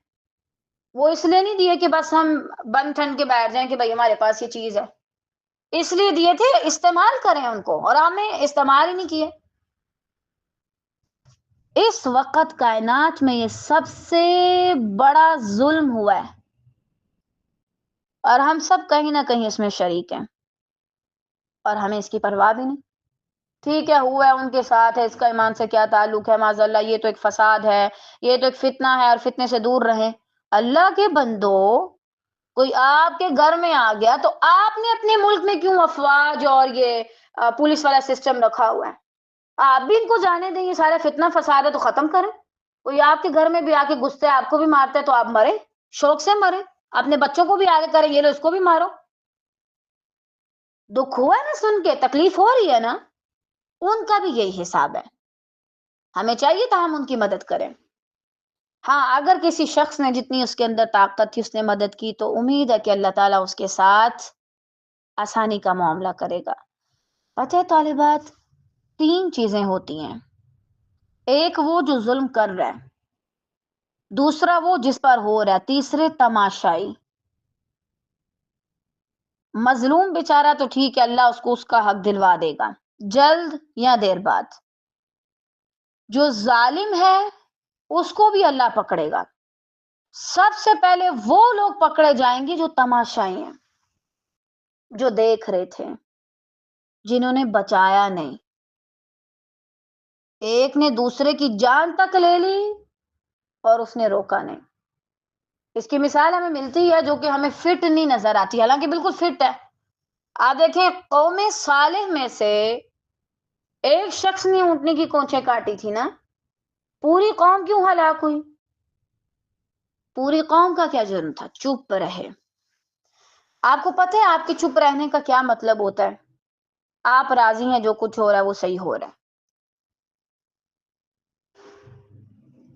[SPEAKER 1] وہ اس لیے نہیں دیے کہ بس ہم بن ٹھن کے بیٹھ جائیں کہ بھائی ہمارے پاس یہ چیز ہے. اس لیے دیے تھے استعمال کریں ان کو، اور ہم نے استعمال ہی نہیں کیے. اس وقت کائنات میں یہ سب سے بڑا ظلم ہوا ہے، اور ہم سب کہیں نہ کہیں اس میں شریک ہیں، اور ہمیں اس کی پرواہ بھی نہیں. ٹھیک ہے، ہوا ہے ان کے ساتھ ہے، اس کا ایمان سے کیا تعلق ہے؟ معاذ اللہ، یہ تو ایک فساد ہے، یہ تو ایک فتنہ ہے، اور فتنے سے دور رہیں. اللہ کے بندو، کوئی آپ کے گھر میں آ گیا تو آپ نے اپنے ملک میں کیوں افواج اور یہ پولیس والا سسٹم رکھا ہوا ہے؟ آپ بھی ان کو جانے دیں، یہ سارا فتنہ فساد ہے تو ختم کریں. کوئی آپ کے گھر میں بھی آ کے گھستے، آپ کو بھی مارتے تو آپ مرے، شوق سے مرے. اپنے بچوں کو بھی آگے کریں، یہ لو اس کو بھی مارو. دکھ ہوا ہے نا سن کے، تکلیف ہو رہی ہے نا. ان کا بھی یہی حساب ہے. ہمیں چاہیے تھا ہم ان کی مدد کریں. ہاں، اگر کسی شخص نے جتنی اس کے اندر طاقت تھی اس نے مدد کی تو امید ہے کہ اللہ تعالیٰ اس کے ساتھ آسانی کا معاملہ کرے گا. پتہ ہے طالبات، 3 چیزیں ہوتی ہیں. ایک وہ جو ظلم کر رہا ہے، دوسرا وہ جس پر ہو رہا ہے، تیسرے تماشائی. مظلوم بیچارہ تو ٹھیک ہے، اللہ اس کو اس کا حق دلوا دے گا جلد یا دیر بعد. جو ظالم ہے اس کو بھی اللہ پکڑے گا. سب سے پہلے وہ لوگ پکڑے جائیں گے جو تماشائی ہیں، جو دیکھ رہے تھے، جنہوں نے بچایا نہیں. ایک نے دوسرے کی جان تک لے لی اور اس نے روکا نہیں. اس کی مثال ہمیں ملتی ہے جو کہ ہمیں فٹ نہیں نظر آتی، حالانکہ بالکل فٹ ہے. آپ دیکھیں، قوم صالح میں سے ایک شخص نے اونٹنے کی کونچیں کاٹی تھی نا، پوری قوم کیوں ہلاک ہوئی؟ پوری قوم کا کیا جرم تھا؟ چپ رہے. آپ کو پتہ ہے آپ کے چپ رہنے کا کیا مطلب ہوتا ہے؟ آپ راضی ہیں جو کچھ ہو رہا ہے وہ صحیح ہو رہا ہے.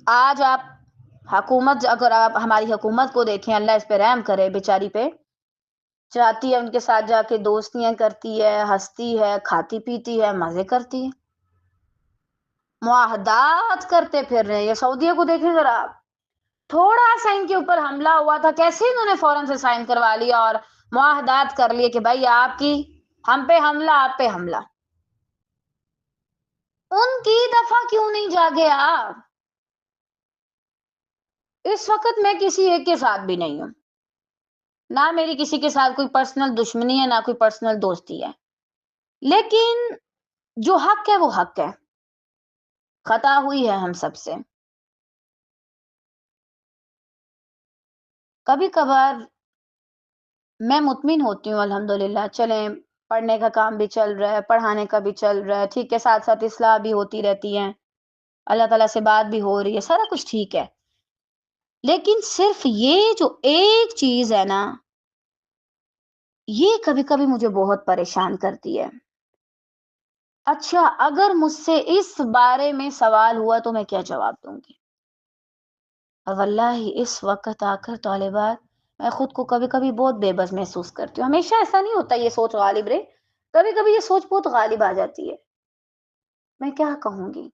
[SPEAKER 1] آج آپ حکومت، اگر آپ ہماری حکومت کو دیکھیں، اللہ اس پہ رحم کرے، بیچاری پہ، چاہتی ہے ان کے ساتھ جا کے دوستیاں کرتی ہے، ہنستی ہے، کھاتی پیتی ہے، مزے کرتی ہے، معاہدات کرتے پھر رہے. یہ سعودیہ کو دیکھیں ذرا آپ، تھوڑا سا ان کے اوپر حملہ ہوا تھا، کیسے انہوں نے فوراً سے سائن کروا لیا اور معاہدات کر لیے کہ بھائی آپ کی ہم پہ حملہ، آپ پہ حملہ. ان کی دفعہ کیوں نہیں جاگے آپ؟ اس وقت میں کسی ایک کے ساتھ بھی نہیں ہوں، نہ میری کسی کے ساتھ کوئی پرسنل دشمنی ہے، نہ کوئی پرسنل دوستی ہے. لیکن جو حق ہے وہ حق ہے. خطا ہوئی ہے ہم سب سے، کبھی کبھار میں مطمئن ہوتی ہوں الحمدللہ، چلیں پڑھنے کا کام بھی چل رہا ہے، پڑھانے کا بھی چل رہا ہے، ٹھیک ہے، ساتھ ساتھ اصلاح بھی ہوتی رہتی ہے، اللہ تعالیٰ سے بات بھی ہو رہی ہے، سارا کچھ ٹھیک ہے۔ لیکن صرف یہ جو ایک چیز ہے نا، یہ کبھی کبھی مجھے بہت پریشان کرتی ہے۔ اچھا، اگر مجھ سے اس بارے میں سوال ہوا تو میں کیا جواب دوں گی؟ اور واللہ اس وقت آ کر طالبات، میں خود کو کبھی کبھی بہت بے بس محسوس کرتی ہوں۔ ہمیشہ ایسا نہیں ہوتا یہ سوچ غالب رہے، کبھی کبھی یہ سوچ بہت غالب آ جاتی ہے۔ میں کیا کہوں گی؟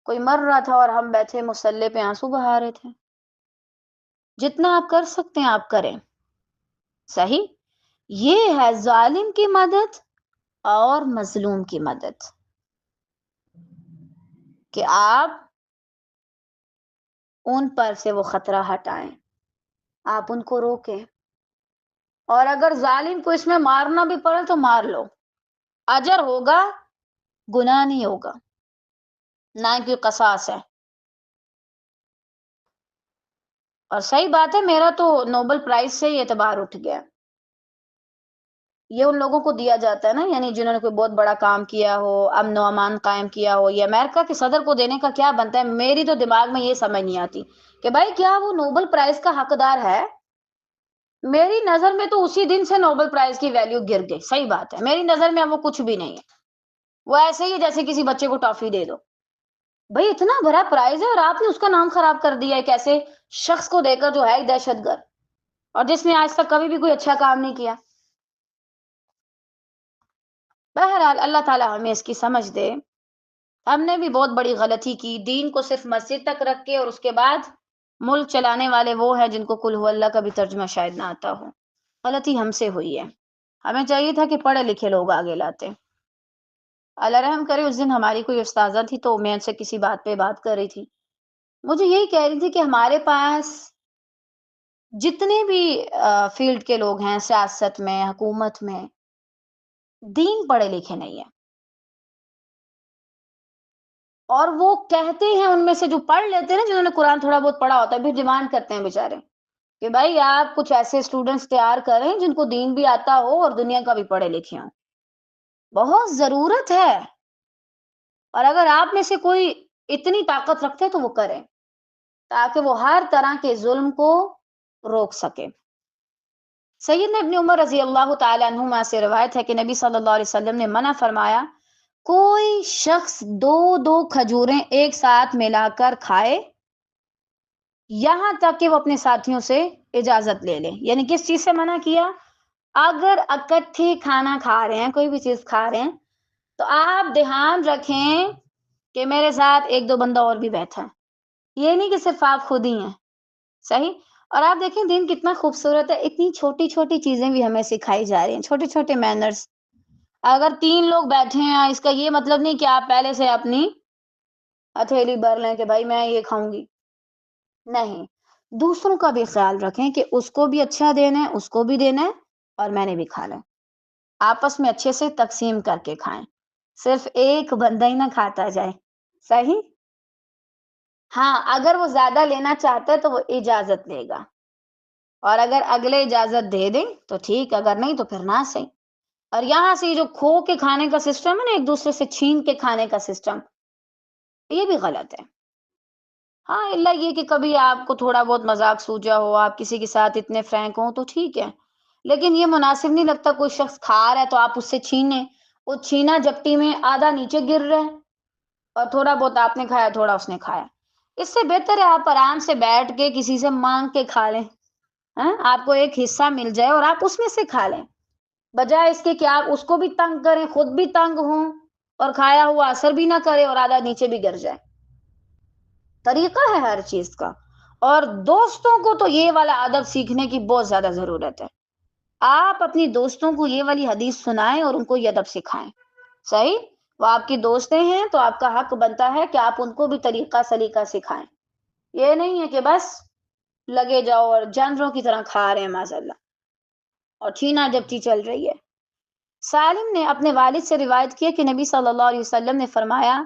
[SPEAKER 1] کوئی مر رہا تھا اور ہم بیٹھے مصلی پہ آنسو بہا رہے تھے۔ جتنا آپ کر سکتے ہیں آپ کریں، صحیح؟ یہ ہے ظالم کی مدد اور مظلوم کی مدد، کہ آپ ان پر سے وہ خطرہ ہٹائیں، آپ ان کو روکیں، اور اگر ظالم کو اس میں مارنا بھی پڑے تو مار لو، اجر ہوگا، گناہ نہیں ہوگا، نہ کہ قصاص ہے۔ اور صحیح بات ہے، میرا تو نوبل پرائز سے ہی اعتبار اٹھ گیا۔ یہ ان لوگوں کو دیا جاتا ہے نا، یعنی جنہوں نے کوئی بہت بڑا کام کیا ہو، امن و امان قائم کیا ہو۔ یہ امریکہ کے صدر کو دینے کا کیا بنتا ہے؟ میری تو دماغ میں یہ سمجھ نہیں آتی کہ بھائی کیا وہ نوبل پرائز کا حقدار ہے؟ میری نظر میں تو اسی دن سے نوبل پرائز کی ویلیو گر گئی۔ صحیح بات ہے، میری نظر میں اب وہ کچھ بھی نہیں ہے، وہ ایسے ہی جیسے کسی بچے کو ٹافی دے دو۔ بھائی اتنا بڑا پرائز ہے اور آپ نے اس کا نام خراب کر دیا ایک ایسے شخص کو دے کر جو ہے ایک دہشت گرد، اور جس نے آج تک کبھی بھی کوئی اچھا کام نہیں کیا۔ بہرحال اللہ تعالیٰ ہمیں اس کی سمجھ دے۔ ہم نے بھی بہت بڑی غلطی کی، دین کو صرف مسجد تک رکھ کے، اور اس کے بعد ملک چلانے والے وہ ہیں جن کو قل هو اللہ کا بھی ترجمہ شاید نہ آتا ہو۔ غلطی ہم سے ہوئی ہے، ہمیں چاہیے تھا کہ پڑھے لکھے لوگ آگے لاتے۔ اللہ رحم کرے، اس دن ہماری کوئی استاذہ تھی تو میں ان سے کسی بات پہ بات کر رہی تھی، مجھے یہی کہہ رہی تھی کہ ہمارے پاس جتنے بھی فیلڈ کے لوگ ہیں، سیاست میں، حکومت میں، دین پڑھے لکھے نہیں ہیں، اور وہ کہتے ہیں ان میں سے جو پڑھ لیتے ہیں نا، جنہوں نے قرآن تھوڑا بہت پڑھا ہوتا ہے، پھر ڈیمانڈ کرتے ہیں بیچارے کہ بھائی آپ کچھ ایسے اسٹوڈنٹس تیار کریں جن کو دین بھی آتا ہو اور دنیا کا بھی پڑھے لکھے ہوں، بہت ضرورت ہے۔ اور اگر آپ میں سے کوئی اتنی طاقت رکھتے تو وہ کریں، تاکہ وہ ہر طرح کے ظلم کو روک سکے۔ سیدنا ابن عمر رضی اللہ تعالیٰ عنہما سے روایت ہے کہ نبی صلی اللہ علیہ وسلم نے منع فرمایا، کوئی شخص دو دو کھجوریں ایک ساتھ ملا کر کھائے، یہاں تک کہ وہ اپنے ساتھیوں سے اجازت لے لے۔ یعنی کس چیز سے منع کیا؟ اگر اکٹھے کھانا کھا رہے ہیں، کوئی بھی چیز کھا رہے ہیں، تو آپ دھیان رکھیں کہ میرے ساتھ ایک دو بندہ اور بھی بیٹھا ہے، یہ نہیں کہ صرف آپ خود ہی ہیں، صحیح؟ اور آپ دیکھیں دین کتنا خوبصورت ہے، اتنی چھوٹی چھوٹی چیزیں بھی ہمیں سکھائی جا رہی ہیں، چھوٹے چھوٹے مینرز۔ اگر 3 لوگ بیٹھے ہیں، اس کا یہ مطلب نہیں کہ آپ پہلے سے اپنی ہتھیلی بھر لیں کہ بھائی میں یہ کھاؤں گی، نہیں، دوسروں کا بھی خیال رکھیں کہ اس کو بھی اچھا دینا ہے، اس کو بھی دینا ہے، اور میں نے بھی کھانا ہے۔ آپس میں اچھے سے تقسیم کر کے کھائیں، صرف ایک بندہ ہی نہ کھاتا جائے، صحیح؟ ہاں، اگر وہ زیادہ لینا چاہتا ہے تو وہ اجازت لے گا، اور اگر اگلے اجازت دے دیں تو ٹھیک، اگر نہیں تو پھر نہ صحیح۔ اور یہاں سے یہ جو کھو کے کھانے کا سسٹم ہے نا، ایک دوسرے سے چھین کے کھانے کا سسٹم، یہ بھی غلط ہے۔ ہاں، اللہ یہ کہ کبھی آپ کو تھوڑا بہت مذاق سوجا ہو، آپ کسی کے ساتھ اتنے فرینک ہوں تو ٹھیک ہے، لیکن یہ مناسب نہیں لگتا کوئی شخص کھا رہا ہے تو آپ اس سے چھینیں، وہ چھینا جپٹی میں آدھا نیچے گر رہا ہے، اور تھوڑا بہت آپ نے کھایا، تھوڑا اس نے کھایا۔ اس سے بہتر ہے آپ آرام سے بیٹھ کے کسی سے مانگ کے کھا لیں، ہاں، آپ کو ایک حصہ مل جائے اور آپ اس میں سے کھا لیں، بجائے اس کے کہ آپ اس کو بھی تنگ کریں، خود بھی تنگ ہوں، اور کھایا ہوا اثر بھی نہ کرے اور آدھا نیچے بھی گر جائے۔ طریقہ ہے ہر چیز کا، اور دوستوں کو تو یہ والا ادب سیکھنے کی بہت زیادہ ضرورت ہے۔ آپ اپنی دوستوں کو یہ والی حدیث سنائیں اور ان کو یہ ادب سکھائیں، صحیح؟ وہ آپ کی دوستیں ہیں تو آپ کا حق بنتا ہے کہ آپ ان کو بھی طریقہ سلیقہ سکھائیں۔ یہ نہیں ہے کہ بس لگے جاؤ اور جانوروں کی طرح کھا رہے ہیں معاذ اللہ، اور چھینا جپٹی چل رہی ہے۔ سالم نے اپنے والد سے روایت کی کہ نبی صلی اللہ علیہ وسلم نے فرمایا،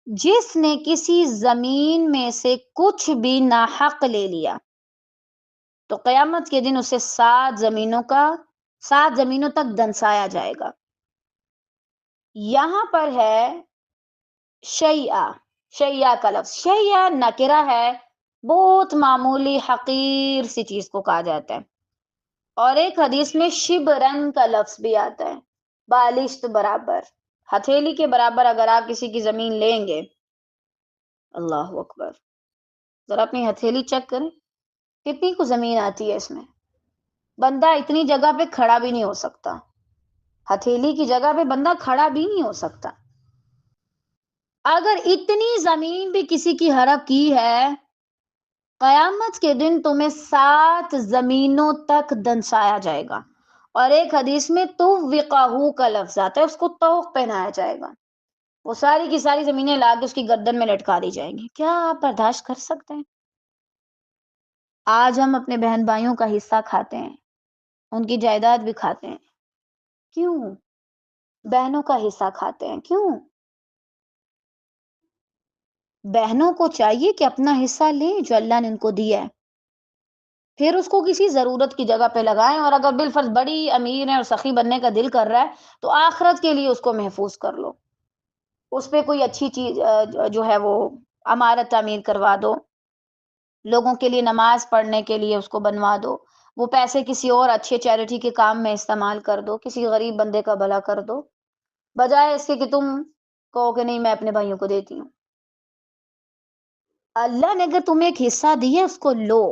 [SPEAKER 1] جس نے کسی زمین میں سے کچھ بھی ناحق لے لیا، تو قیامت کے دن اسے 7 زمینوں تک دنسایا جائے گا۔ یہاں پر ہے شیعہ، شیعہ کا لفظ، شیعہ نکرہ ہے، بہت معمولی حقیر سی چیز کو کہا جاتا ہے۔ اور ایک حدیث میں شبرن کا لفظ بھی آتا ہے، بالشت برابر، ہتھیلی کے برابر اگر آپ کسی کی زمین لیں گے، اللہ اکبر، ذرا اپنی ہتھیلی چیک کریں کتنی کو زمین آتی ہے اس میں، بندہ اتنی جگہ پہ کھڑا بھی نہیں ہو سکتا، ہتھیلی کی جگہ پہ بندہ کھڑا بھی نہیں ہو سکتا۔ اگر اتنی زمین بھی کسی کی ہڑپ کی ہے، قیامت کے دن تمہیں 7 زمینوں تک دنسایا جائے گا۔ اور ایک حدیث میں توقہو کا لفظ آتا ہے، اس کو طوق پہنایا جائے گا، وہ ساری کی ساری زمینیں لا کے اس کی گردن میں لٹکا دی جائیں گی۔ کیا آپ برداشت کر سکتے ہیں؟ آج ہم اپنے بہن بھائیوں کا حصہ کھاتے ہیں، ان کی جائیداد بھی کھاتے ہیں، کیوں؟ بہنوں کا حصہ کھاتے ہیں، کیوں؟ بہنوں کو چاہیے کہ اپنا حصہ لیں جو اللہ نے ان کو دیا ہے، پھر اس کو کسی ضرورت کی جگہ پہ لگائیں، اور اگر بالفرض بڑی امیر ہے اور سخی بننے کا دل کر رہا ہے تو آخرت کے لیے اس کو محفوظ کر لو، اس پہ کوئی اچھی چیز جو ہے وہ عمارت تعمیر کروا دو، لوگوں کے لیے نماز پڑھنے کے لیے اس کو بنوا دو، وہ پیسے کسی اور اچھے چیریٹی کے کام میں استعمال کر دو، کسی غریب بندے کا بھلا کر دو، بجائے اس کے کہ تم کہو کہ نہیں میں اپنے بھائیوں کو دیتی ہوں۔ اللہ نے اگر تمہیں ایک حصہ دیا اس کو لو،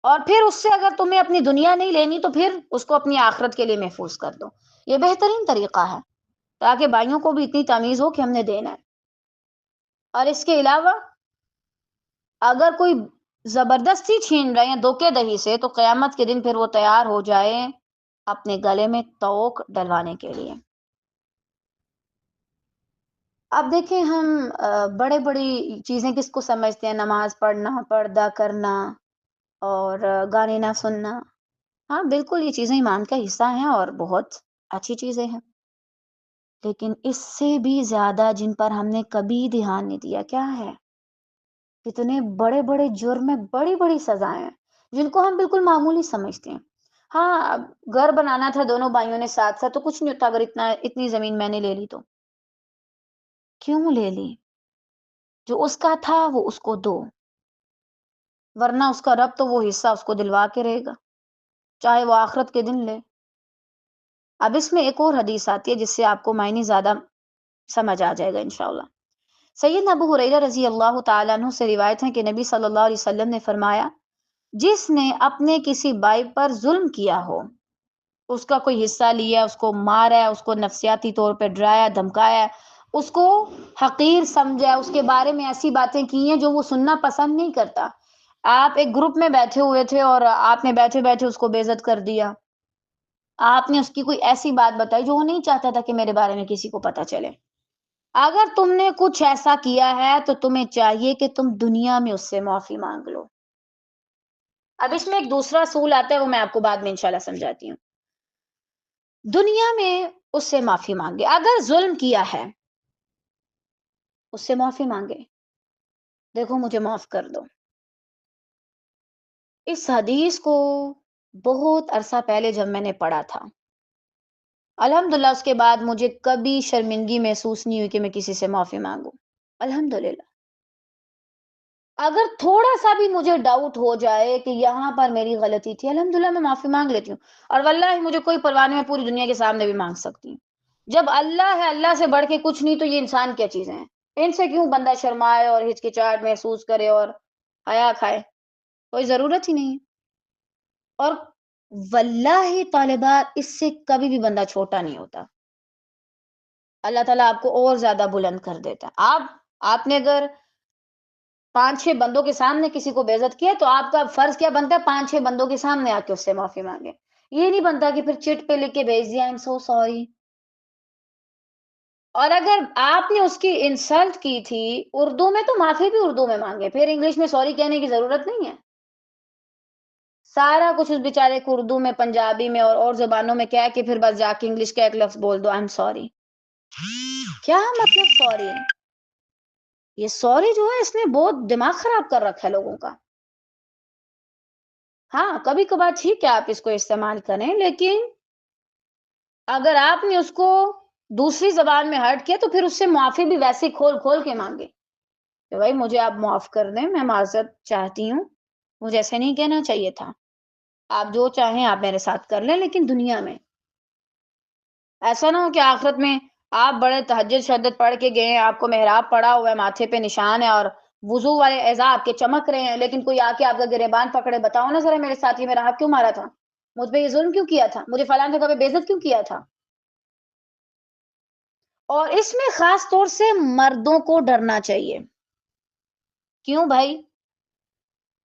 [SPEAKER 1] اور پھر اس سے اگر تمہیں اپنی دنیا نہیں لینی تو پھر اس کو اپنی آخرت کے لیے محفوظ کر دو، یہ بہترین طریقہ ہے، تاکہ بھائیوں کو بھی اتنی تمیز ہو کہ ہم نے دینا ہے۔ اور اس کے علاوہ اگر کوئی زبردستی چھین رہے ہیں دھوکے دہی سے، تو قیامت کے دن پھر وہ تیار ہو جائے اپنے گلے میں توق ڈلوانے کے لیے۔ اب دیکھیں ہم بڑے بڑی چیزیں کس کو سمجھتے ہیں، نماز پڑھنا، پردہ کرنا، اور گانے نہ سننا، ہاں بالکل یہ چیزیں ایمان کا حصہ ہیں اور بہت اچھی چیزیں ہیں، لیکن اس سے بھی زیادہ جن پر ہم نے کبھی دھیان نہیں دیا کیا ہے، کتنے بڑے بڑے جرم میں بڑی بڑی سزائیں ہیں جن کو ہم بالکل معمولی سمجھتے ہیں۔ ہاں اب گھر بنانا تھا دونوں بھائیوں نے ساتھ ساتھ تو کچھ نہیں ہوتا، اگر اتنی زمین میں نے لے لی تو کیوں لے لی؟ جو اس کا تھا وہ اس کو دو، ورنہ اس کا رب تو وہ حصہ اس کو دلوا کے رہے گا، چاہے وہ آخرت کے دن لے۔ اب اس میں ایک اور حدیث آتی ہے جس سے آپ کو معنی زیادہ سمجھ آ جائے گا انشاءاللہ۔ سیدنا ابو ہریرہ رضی اللہ تعالیٰ عنہ سے روایت ہے کہ نبی صلی اللہ علیہ وسلم نے فرمایا، جس نے اپنے کسی بھائی پر ظلم کیا ہو، اس کا کوئی حصہ لیا، اس کو مارا ہے، اس کو نفسیاتی طور پہ ڈرایا دھمکایا ہے، اس کو حقیر سمجھا، اس کے بارے میں ایسی باتیں کی ہیں جو وہ سننا پسند نہیں کرتا، آپ ایک گروپ میں بیٹھے ہوئے تھے اور آپ نے بیٹھے بیٹھے اس کو بے عزت کر دیا، آپ نے اس کی کوئی ایسی بات بتائی جو وہ نہیں چاہتا تھا کہ میرے بارے میں کسی کو پتا چلے، اگر تم نے کچھ ایسا کیا ہے تو تمہیں چاہیے کہ تم دنیا میں اس سے معافی مانگ لو۔ اب اس میں ایک دوسرا اصول آتا ہے، وہ میں آپ کو بعد میں انشاءاللہ سمجھاتی ہوں۔ دنیا میں اس سے معافی مانگے، اگر ظلم کیا ہے اس سے معافی مانگے، دیکھو مجھے معاف کر دو۔ اس حدیث کو بہت عرصہ پہلے جب میں نے پڑھا تھا، الحمدللہ اس کے بعد مجھے کبھی شرمندگی محسوس نہیں ہوئی کہ میں کسی سے معافی مانگوں، الحمدللہ۔ اگر تھوڑا سا بھی مجھے ڈاؤٹ ہو جائے کہ یہاں پر میری غلطی تھی، الحمدللہ میں معافی مانگ لیتی ہوں، اور واللہ مجھے کوئی پرواہ نہیں، میں پوری دنیا کے سامنے بھی مانگ سکتی ہوں۔ جب اللہ ہے، اللہ سے بڑھ کے کچھ نہیں، تو یہ انسان کیا چیزیں ہیں، ان سے کیوں بندہ شرمائے اور ہچکچاہٹ محسوس کرے اور حیا کھائے، کوئی ضرورت ہی نہیں ہے۔ اور واللہ طالبات اس سے کبھی بھی بندہ چھوٹا نہیں ہوتا، اللہ تعالیٰ آپ کو اور زیادہ بلند کر دیتا ہے۔ آپ نے اگر 5-6 بندوں کے سامنے کسی کو بے عزت کیا تو آپ کا فرض کیا بنتا ہے، 5-6 بندوں کے سامنے آ کے اس سے معافی مانگے، یہ نہیں بنتا کہ پھر چٹ پہ لکھ کے بھیج دیا I'm so sorry۔ اور اگر آپ نے اس کی انسلٹ کی تھی اردو میں تو معافی بھی اردو میں مانگے، پھر انگلش میں سوری کہنے کی ضرورت نہیں ہے، سارا کچھ اس بیچارے کو اردو میں، پنجابی میں اور زبانوں میں کہہ کے پھر بس جا کے انگلش کا ایک لفظ بول دو I'm sorry۔ کیا مطلب سوری؟ یہ سوری جو ہے اس نے بہت دماغ خراب کر رکھا ہے لوگوں کا۔ ہاں کبھی کبھار ٹھیک ہے آپ اس کو استعمال کریں، لیکن اگر آپ نے اس کو دوسری زبان میں ہرٹ کیا تو پھر اس سے معافی بھی ویسے کھول کھول کے مانگے کہ بھائی مجھے آپ معاف کر دیں، میں معذرت چاہتی ہوں، مجھے ایسے نہیں کہنا چاہیے تھا، آپ جو چاہیں آپ میرے ساتھ کر لیں، لیکن دنیا میں ایسا نہ ہو کہ آخرت میں آپ بڑے تہجد شدت پڑھ کے گئے ہیں، آپ کو محراب پڑا ہوا ہے، ماتھے پہ نشان ہے اور وضو والے اعضاء آپ کے چمک رہے ہیں، لیکن کوئی آ کے آپ کا گریبان پکڑے، بتاؤ نا ذرا میرے ساتھ یہ میرا حق کیوں مارا تھا، مجھ پہ یہ ظلم کیوں کیا تھا، مجھے فلاں جگہ پہ بے عزت کیوں کیا تھا۔ اور اس میں خاص طور سے مردوں کو ڈرنا چاہیے۔ کیوں بھائی؟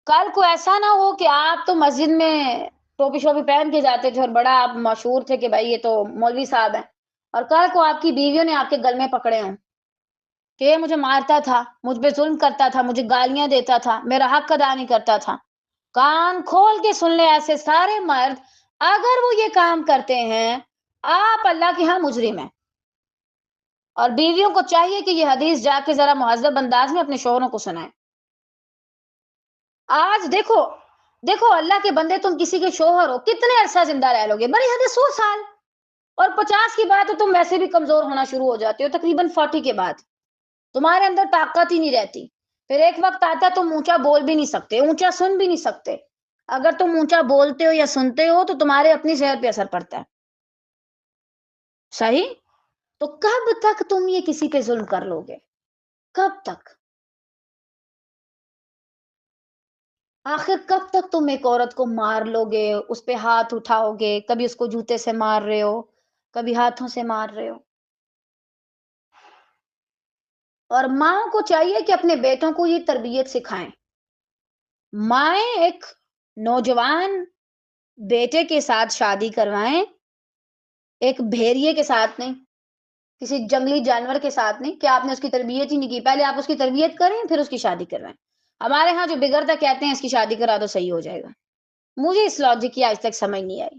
[SPEAKER 1] کل کو ایسا نہ ہو کہ آپ تو مسجد میں ٹوپی شوپی پہن کے جاتے تھے اور بڑا آپ مشہور تھے کہ بھائی یہ تو مولوی صاحب ہیں، اور کل کو آپ کی بیویوں نے آپ کے گل میں پکڑے ہوں کہ یہ مجھے مارتا تھا، مجھ پہ ظلم کرتا تھا، مجھے گالیاں دیتا تھا، میرا حق ادا نہیں کرتا تھا۔ کان کھول کے سن لے ایسے سارے مرد، اگر وہ یہ کام کرتے ہیں آپ اللہ کے ہاں مجرم ہیں، اور بیویوں کو چاہیے کہ یہ حدیث جا کے ذرا مہذب انداز میں اپنے شوہروں کو سنائیں۔ آج دیکھو دیکھو اللہ کے بندے، تم کسی کے شوہر ہو، کتنے عرصہ زندہ رہ لو گے؟ بڑی حد ہے 100 سال، اور 50 کی بات تو تم ویسے بھی کمزور ہونا شروع ہو جاتے ہو، تقریباً 40 کے بعد تمہارے اندر طاقت ہی نہیں رہتی۔ پھر ایک وقت آتا تم اونچا بول بھی نہیں سکتے، اونچا سن بھی نہیں سکتے۔ اگر تم اونچا بولتے ہو یا سنتے ہو تو تمہارے اپنی صحت پہ اثر پڑتا ہے، صحیح؟ تو کب تک تم یہ کسی پہ ظلم کر لو گے؟ کب تک؟ آخر کب تک تم ایک عورت کو مار لو گے، اس پہ ہاتھ اٹھاؤ گے، کبھی اس کو جوتے سے مار رہے ہو، کبھی ہاتھوں سے مار رہے ہو۔ اور ماں کو چاہیے کہ اپنے بیٹوں کو یہ تربیت سکھائیں۔ مائیں ایک نوجوان بیٹے کے ساتھ شادی کروائیں، ایک بھیڑیے کے ساتھ نہیں، کسی جنگلی جانور کے ساتھ نہیں، کہ آپ نے اس کی تربیت ہی نہیں کی، پہلے آپ اس کی تربیت کریں پھر اس کی شادی کروائیں۔ ہمارے ہاں جو بگڑتا کہتے ہیں اس کی شادی کرا دو صحیح ہو جائے گا۔ مجھے اس لاجک کی آج تک سمجھ نہیں آئی۔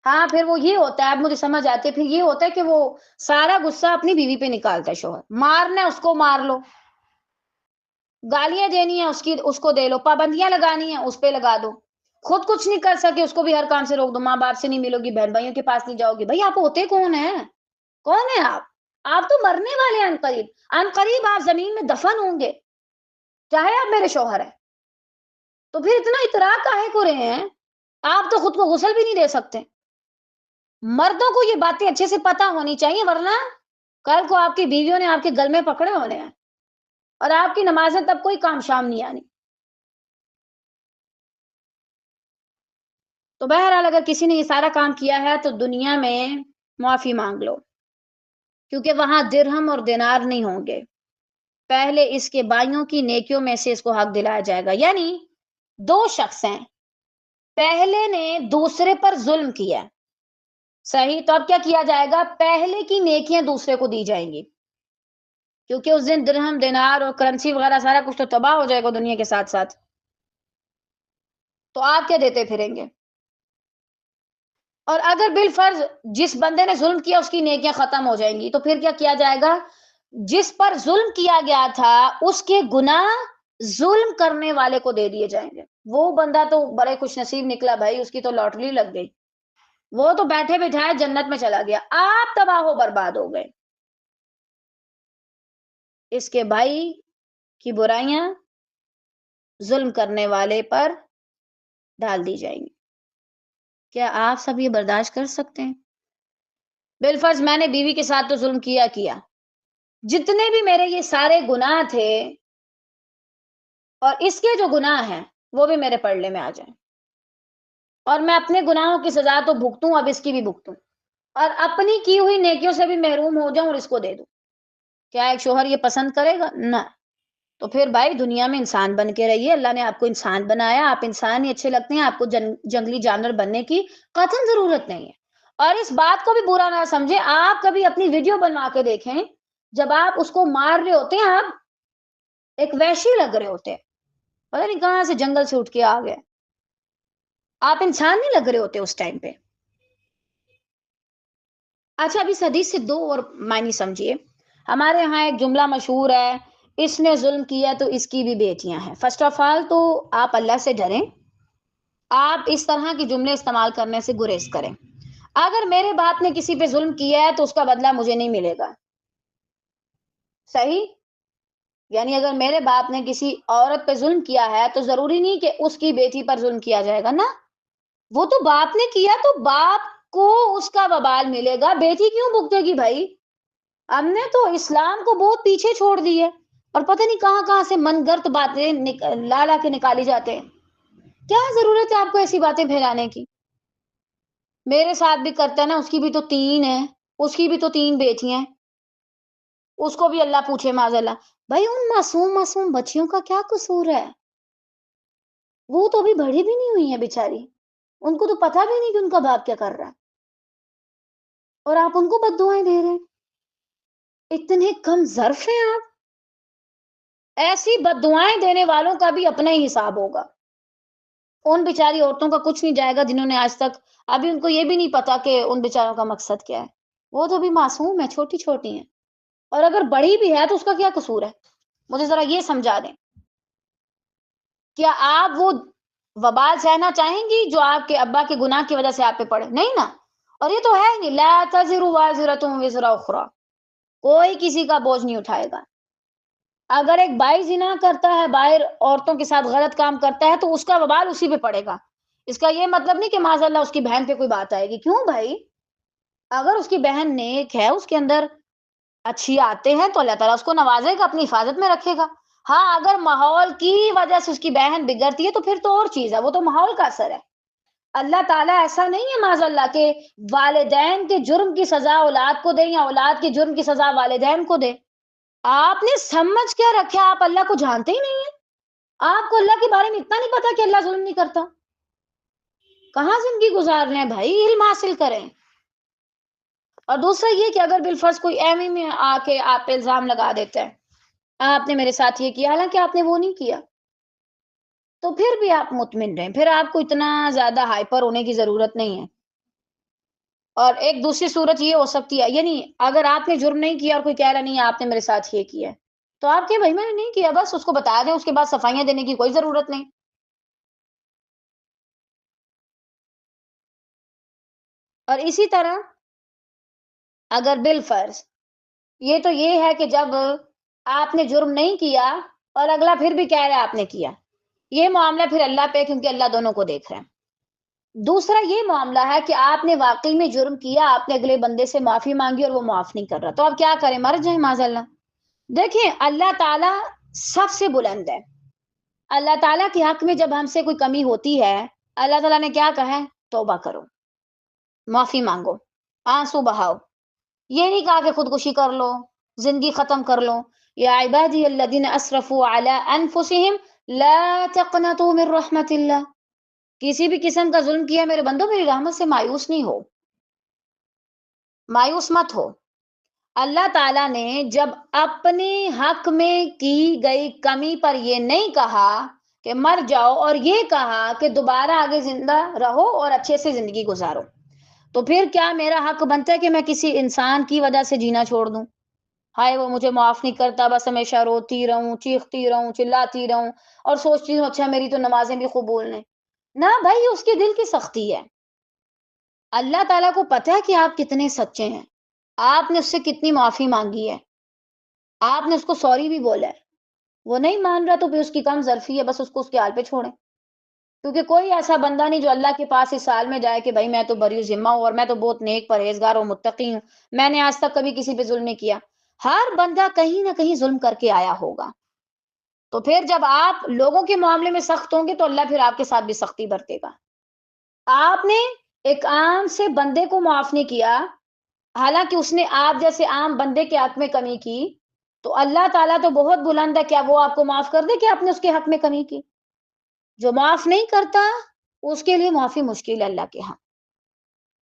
[SPEAKER 1] ہاں پھر وہ یہ ہوتا ہے، اب مجھے سمجھ آتی ہے، پھر یہ ہوتا ہے کہ وہ سارا غصہ اپنی بیوی پہ نکالتا ہے شوہر، مارنا ہے اس کو مار لو، گالیاں دینی ہے اس کو دے لو، پابندیاں لگانی ہے اس پہ لگا دو، خود کچھ نہیں کر سکے اس کو بھی ہر کام سے روک دو، ماں باپ سے نہیں ملو گی، بہن بھائیوں کے پاس نہیں جاؤ گی۔ بھائی آپ ہوتے کون ہیں؟ کون ہیں آپ تو مرنے والے ہیں، ان قریب آپ زمین میں دفن ہوں گے، چاہے آپ میرے شوہر ہیں، تو پھر اتنا اطراء کاہے کو رہے ہیں؟ آپ تو خود کو غسل بھی نہیں دے سکتے۔ مردوں کو یہ باتیں اچھے سے پتا ہونی چاہیے، ورنہ کل کو آپ کی بیویوں نے آپ کے گل میں پکڑے ہونے ہیں اور آپ کی نمازیں تب کوئی کام شام نہیں آنی۔ تو بہرحال اگر کسی نے یہ سارا کام کیا ہے تو دنیا میں معافی مانگ لو، کیونکہ وہاں درہم اور دینار نہیں ہوں گے، پہلے اس کے بھائیوں کی نیکیوں میں سے اس کو حق دلایا جائے گا۔ یعنی دو شخص ہیں، پہلے نے دوسرے پر ظلم کیا، صحیح؟ تو اب کیا کیا جائے گا؟ پہلے کی نیکیاں دوسرے کو دی جائیں گی، کیونکہ اس دن درہم دینار اور کرنسی وغیرہ سارا کچھ تو تباہ ہو جائے گا دنیا کے ساتھ ساتھ، تو آپ کیا دیتے پھریں گے؟ اور اگر بالفرض جس بندے نے ظلم کیا اس کی نیکیاں ختم ہو جائیں گی، تو پھر کیا کیا جائے گا؟ جس پر ظلم کیا گیا تھا اس کے گناہ ظلم کرنے والے کو دے دیے جائیں گے۔ وہ بندہ تو بڑے خوش نصیب نکلا بھائی، اس کی تو لاٹری لگ گئی، وہ تو بیٹھے بٹھائے جنت میں چلا گیا، آپ تباہ و برباد ہو گئے۔ اس کے بھائی کی برائیاں ظلم کرنے والے پر ڈال دی جائیں گی۔ کیا آپ سب یہ برداشت کر سکتے ہیں؟ بالفرض میں نے بیوی کے ساتھ تو ظلم کیا، جتنے بھی میرے یہ سارے گناہ تھے اور اس کے جو گناہ ہیں وہ بھی میرے پلڑے میں آ جائیں، اور میں اپنے گناہوں کی سزا تو بھگتوں، اب اس کی بھی بھگتوں، اور اپنی کی ہوئی نیکیوں سے بھی محروم ہو جاؤں اور اس کو دے دوں۔ کیا ایک شوہر یہ پسند کرے گا؟ نہ۔ تو پھر بھائی دنیا میں انسان بن کے رہیے، اللہ نے آپ کو انسان بنایا، آپ انسان ہی اچھے لگتے ہیں، آپ کو جنگلی جانور بننے کی قطعاً ضرورت نہیں ہے۔ اور اس بات کو بھی برا نہ سمجھے، آپ کبھی اپنی ویڈیو بنوا کے دیکھیں، جب آپ اس کو مار رہے ہوتے ہیں آپ ایک وحشی لگ رہے ہوتے ہیں، پتہ نہیں کہاں سے جنگل سے اٹھ کے آ گئے، آپ انسان نہیں لگ رہے ہوتے اس ٹائم پہ۔ اچھا اب اس حدیث سے دو اور معنی سمجھیے۔ ہمارے ہاں ایک جملہ مشہور ہے، اس نے ظلم کیا تو اس کی بھی بیٹیاں ہیں۔ فرسٹ آف آل تو آپ اللہ سے ڈریں، آپ اس طرح کے جملے استعمال کرنے سے گریز کریں. اگر میرے باپ نے کسی پہ ظلم کیا ہے تو اس کا بدلہ مجھے نہیں ملے گا. صحیح؟ یعنی اگر میرے باپ نے کسی عورت پہ ظلم کیا ہے تو ضروری نہیں کہ اس کی بیٹی پر ظلم کیا جائے گا نا. وہ تو باپ نے کیا تو باپ کو اس کا وبال ملے گا. بیٹی کیوں بھگتے گی بھائی؟ ہم نے تو اسلام کو بہت پیچھے چھوڑ دی ہے اور پتہ نہیں کہاں کہاں سے من گھڑت باتیں لا لا کے نکالی جاتے ہیں. کیا ضرورت ہے آپ کو ایسی باتیں پھیلانے کی؟ میرے ساتھ بھی کرتا ہے نا، اس کی بھی تو 3 ہیں، اس کی بھی تو 3 بیٹیاں ہیں، اس کو بھی اللہ پوچھے معاذ اللہ. بھائی ان معصوم بچیوں کا کیا قصور ہے؟ وہ تو ابھی بڑی بھی نہیں ہوئی ہیں بیچاری، ان کو تو پتہ بھی نہیں کہ ان کا باپ کیا کر رہا ہے اور آپ ان کو بد دعائیں دے رہے ہیں. اتنے کم ظرف ہیں آپ. ایسی بد دعائیں دینے والوں کا بھی اپنا ہی حساب ہوگا. ان بیچاری عورتوں کا کچھ نہیں جائے گا جنہوں نے آج تک، ابھی ان کو یہ بھی نہیں پتا کہ ان بیچاروں کا مقصد کیا ہے. وہ تو بھی معصوم ہے، چھوٹی چھوٹی ہیں، اور اگر بڑی بھی ہے تو اس کا کیا قصور ہے؟ مجھے ذرا یہ سمجھا دیں. کیا آپ وہ وبال سہنا چاہیں گی جو آپ کے ابا کے گناہ کی وجہ سے آپ پہ پڑے؟ نہیں نا. اور یہ تو ہے ہی نہیں، لا تزر وازرۃ وزر اخری، کوئی کسی کا بوجھ نہیں اٹھائے گا. اگر ایک بھائی زنا کرتا ہے، باہر عورتوں کے ساتھ غلط کام کرتا ہے تو اس کا وبال اسی پہ پڑے گا. اس کا یہ مطلب نہیں کہ معاذ اللہ اس کی بہن پہ کوئی بات آئے گی. کیوں بھائی؟ اگر اس کی بہن نیک ہے، اس کے اندر اچھی آتے ہیں تو اللہ تعالیٰ اس کو نوازے گا، اپنی حفاظت میں رکھے گا. ہاں اگر ماحول کی وجہ سے اس کی بہن بگڑتی ہے تو پھر تو اور چیز ہے، وہ تو ماحول کا اثر ہے. اللہ تعالیٰ ایسا نہیں ہے معاذ اللہ کہ والدین کے جرم کی سزا اولاد کو دے یا اولاد کے جرم کی سزا والدین کو دے. آپ نے سمجھ کیا رکھا؟ آپ اللہ کو جانتے ہی نہیں ہیں. آپ کو اللہ کے بارے میں اتنا نہیں پتا کہ اللہ ظلم نہیں کرتا. کہاں زندگی گزار رہے ہیں بھائی؟ علم حاصل کریں. اور دوسرا یہ کہ اگر بالفرض کوئی ایم میں آ کے آپ پہ الزام لگا دیتا ہے، آپ نے میرے ساتھ یہ کیا، حالانکہ آپ نے وہ نہیں کیا، تو پھر بھی آپ مطمئن رہیں. پھر آپ کو اتنا زیادہ ہائپر ہونے کی ضرورت نہیں ہے. اور ایک دوسری صورت یہ ہو سکتی ہے، یعنی اگر آپ نے جرم نہیں کیا اور کوئی کہہ رہا نہیں آپ نے میرے ساتھ یہ کیا ہے، تو آپ کہ بھائی میں نے نہیں کیا، بس اس کو بتا دیں، اس کے بعد صفائیاں دینے کی کوئی ضرورت نہیں. اور اسی طرح اگر بالفرض یہ تو یہ ہے کہ جب آپ نے جرم نہیں کیا اور اگلا پھر بھی کہہ رہا ہے آپ نے کیا، یہ معاملہ پھر اللہ پہ، کیونکہ اللہ دونوں کو دیکھ رہے ہیں. دوسرا یہ معاملہ ہے کہ آپ نے واقعی میں جرم کیا، آپ نے اگلے بندے سے معافی مانگی اور وہ معاف نہیں کر رہا، تو آپ کیا کریں؟ مر جائیں معاذ اللہ. دیکھیں اللہ تعالیٰ سب سے بلند ہے. اللہ تعالیٰ کے حق میں جب ہم سے کوئی کمی ہوتی ہے، اللہ تعالیٰ نے کیا کہا ہے؟ توبہ کرو، معافی مانگو، آنسو بہاؤ. یہ نہیں کہا کہ خودکشی کر لو، زندگی ختم کر لو. یا عبادی الذین اسرفوا علی انفسہم لا تقنطوا من رحمت اللہ. کسی بھی قسم کا ظلم کیا میرے بندو، میری رحمت سے مایوس نہیں ہو، مایوس مت ہو. اللہ تعالیٰ نے جب اپنے حق میں کی گئی کمی پر یہ نہیں کہا کہ مر جاؤ، اور یہ کہا کہ دوبارہ آگے زندہ رہو اور اچھے سے زندگی گزارو، تو پھر کیا میرا حق بنتا ہے کہ میں کسی انسان کی وجہ سے جینا چھوڑ دوں؟ ہائے وہ مجھے معاف نہیں کرتا، بس ہمیشہ روتی رہوں، چیختی رہوں، چلاتی رہوں اور سوچتی ہوں اچھا میری تو نمازیں بھی قبول نہیں. نہ بھائی، اس کے دل کی سختی ہے. اللہ تعالیٰ کو پتہ ہے کہ آپ کتنے سچے ہیں، آپ نے اس سے کتنی معافی مانگی ہے، آپ نے اس کو سوری بھی بولا ہے. وہ نہیں مان رہا تو پھر اس کی کم ظرفی ہے، بس اس کو اس کے حال پہ چھوڑیں. کیونکہ کوئی ایسا بندہ نہیں جو اللہ کے پاس اس سال میں جائے کہ بھائی میں تو بری ذمہ ہوں اور میں تو بہت نیک پرہیزگار اور متقی ہوں، میں نے آج تک کبھی کسی پہ ظلم نہیں کیا. ہر بندہ کہیں نہ کہیں ظلم کر کے آیا ہوگا. تو پھر جب آپ لوگوں کے معاملے میں سخت ہوں گے تو اللہ پھر آپ کے ساتھ بھی سختی برتے گا. آپ نے ایک عام سے بندے کو معاف نہیں کیا، حالانکہ اس نے آپ جیسے عام بندے کے حق میں کمی کی، تو اللہ تعالیٰ تو بہت بلند ہے، کیا وہ آپ کو معاف کر دے کہ آپ نے اس کے حق میں کمی کی؟ جو معاف نہیں کرتا اس کے لیے معافی مشکل ہے اللہ کے ہاں.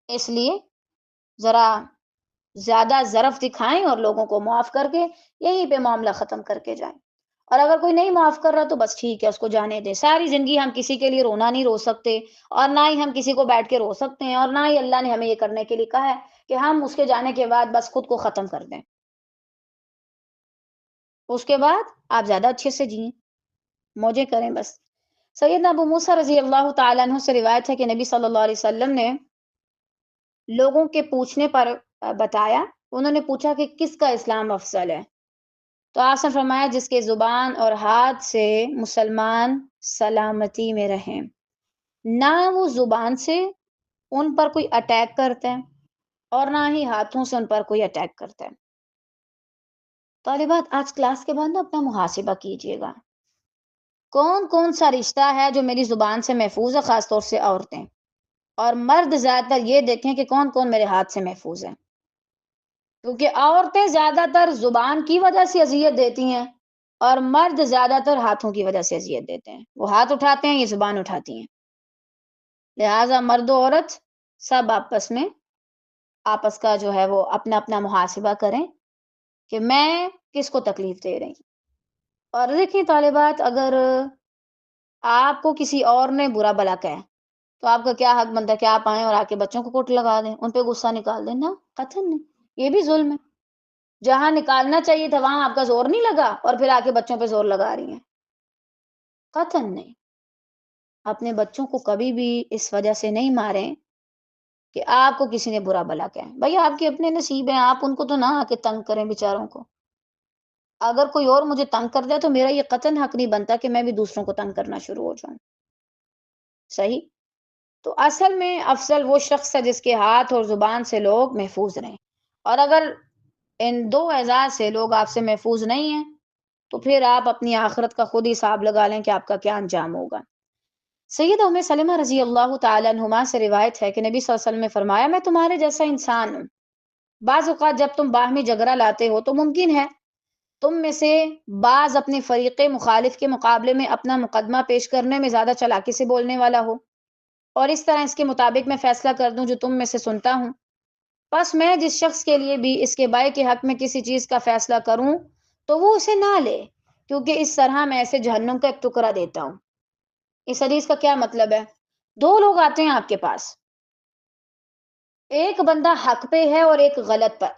[SPEAKER 1] اس لیے ذرا زیادہ ظرف دکھائیں اور لوگوں کو معاف کر کے یہیں پہ معاملہ ختم کر کے جائیں. اور اگر کوئی نہیں معاف کر رہا تو بس ٹھیک ہے، اس کو جانے دے. ساری زندگی ہم کسی کے لیے رونا نہیں رو سکتے، اور نہ ہی ہم کسی کو بیٹھ کے رو سکتے ہیں، اور نہ ہی اللہ نے ہمیں یہ کرنے کے لیے کہا ہے کہ ہم اس کے جانے کے بعد بس خود کو ختم کر دیں. اس کے بعد آپ زیادہ اچھے سے جئیں، موجیں کریں بس. سیدنا ابو موسیٰ رضی اللہ تعالیٰ عنہ سے روایت ہے کہ نبی صلی اللہ علیہ وسلم نے لوگوں کے پوچھنے پر بتایا، انہوں نے پوچھا کہ کس کا اسلام افضل ہے؟ تو آپ نے فرمایا جس کے زبان اور ہاتھ سے مسلمان سلامتی میں رہیں، نہ وہ زبان سے ان پر کوئی اٹیک کرتا ہے اور نہ ہی ہاتھوں سے ان پر کوئی اٹیک کرتا ہے۔ طالبات آج کلاس کے بعد نا اپنا محاسبہ کیجئے گا، کون کون سا رشتہ ہے جو میری زبان سے محفوظ ہے، خاص طور سے عورتیں اور مرد زیادہ تر یہ دیکھیں کہ کون کون میرے ہاتھ سے محفوظ ہیں، کیونکہ عورتیں زیادہ تر زبان کی وجہ سے اذیت دیتی ہیں اور مرد زیادہ تر ہاتھوں کی وجہ سے اذیت دیتے ہیں، وہ ہاتھ اٹھاتے ہیں، یہ زبان اٹھاتی ہیں۔ لہٰذا مرد و عورت سب آپس کا جو ہے وہ اپنا اپنا محاسبہ کریں کہ میں کس کو تکلیف دے رہی ہوں۔ اور دیکھیں طالبات، اگر آپ کو کسی اور نے برا بلا کہا تو آپ کا کیا حق بنتا ہے کہ آپ آئیں اور آ کے بچوں کو کوٹ لگا دیں، ان پہ غصہ نکال دیں؟ نا، قطعاً نہیں، یہ بھی ظلم ہے۔ جہاں نکالنا چاہیے تھا وہاں آپ کا زور نہیں لگا اور پھر آ کے بچوں پہ زور لگا رہی ہیں، قطعاً نہیں۔ اپنے بچوں کو کبھی بھی اس وجہ سے نہیں ماریں کہ آپ کو کسی نے برا بلا کہا ہے۔ بھائی آپ کے اپنے نصیب ہیں، آپ ان کو تو نہ آ کے تنگ کریں بیچاروں کو۔ اگر کوئی اور مجھے تنگ کر دے تو میرا یہ قطعاً حق نہیں بنتا کہ میں بھی دوسروں کو تنگ کرنا شروع ہو جاؤں۔ صحیح؟ تو اصل میں افضل وہ شخص ہے جس کے ہاتھ اور زبان سے لوگ محفوظ رہیں، اور اگر ان دو اعزاز سے لوگ آپ سے محفوظ نہیں ہیں تو پھر آپ اپنی آخرت کا خود ہی حساب لگا لیں کہ آپ کا کیا انجام ہوگا۔ سیدہ ام سلمہ رضی اللہ تعالیٰ عنہما سے روایت ہے کہ نبی صلی اللہ علیہ وسلم نے فرمایا، میں تمہارے جیسا انسان ہوں، بعض اوقات جب تم باہمی جھگڑا لاتے ہو تو ممکن ہے تم میں سے بعض اپنے فریق مخالف کے مقابلے میں اپنا مقدمہ پیش کرنے میں زیادہ چالاکی سے بولنے والا ہو، اور اس طرح اس کے مطابق میں فیصلہ کر دوں جو تم میں سے سنتا ہوں، پس میں جس شخص کے لیے بھی اس کے بائے کے حق میں کسی چیز کا فیصلہ کروں تو وہ اسے نہ لے، کیونکہ اس طرح میں اسے جہنم کا ایک ٹکڑا دیتا ہوں۔ اس حدیث کا کیا مطلب ہے؟ دو لوگ آتے ہیں آپ کے پاس، ایک بندہ حق پہ ہے اور ایک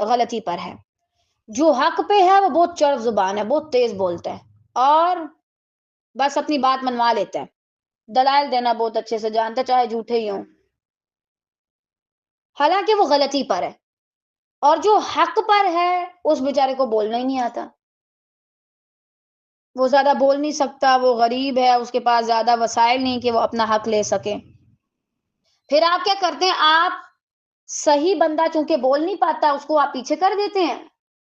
[SPEAKER 1] غلطی پر ہے۔ جو حق پہ ہے وہ بہت چڑ زبان ہے، بہت تیز بولتا ہے اور بس اپنی بات منوا لیتا ہے، دلائل دینا بہت اچھے سے جانتا ہے چاہے جھوٹے ہی ہوں، حالانکہ وہ غلطی پر ہے۔ اور جو حق پر ہے اس بیچارے کو بولنا ہی نہیں آتا، وہ زیادہ بول نہیں سکتا، وہ غریب ہے، اس کے پاس زیادہ وسائل نہیں کہ وہ اپنا حق لے سکے۔ پھر آپ کیا کرتے ہیں؟ آپ صحیح بندہ چونکہ بول نہیں پاتا اس کو آپ پیچھے کر دیتے ہیں۔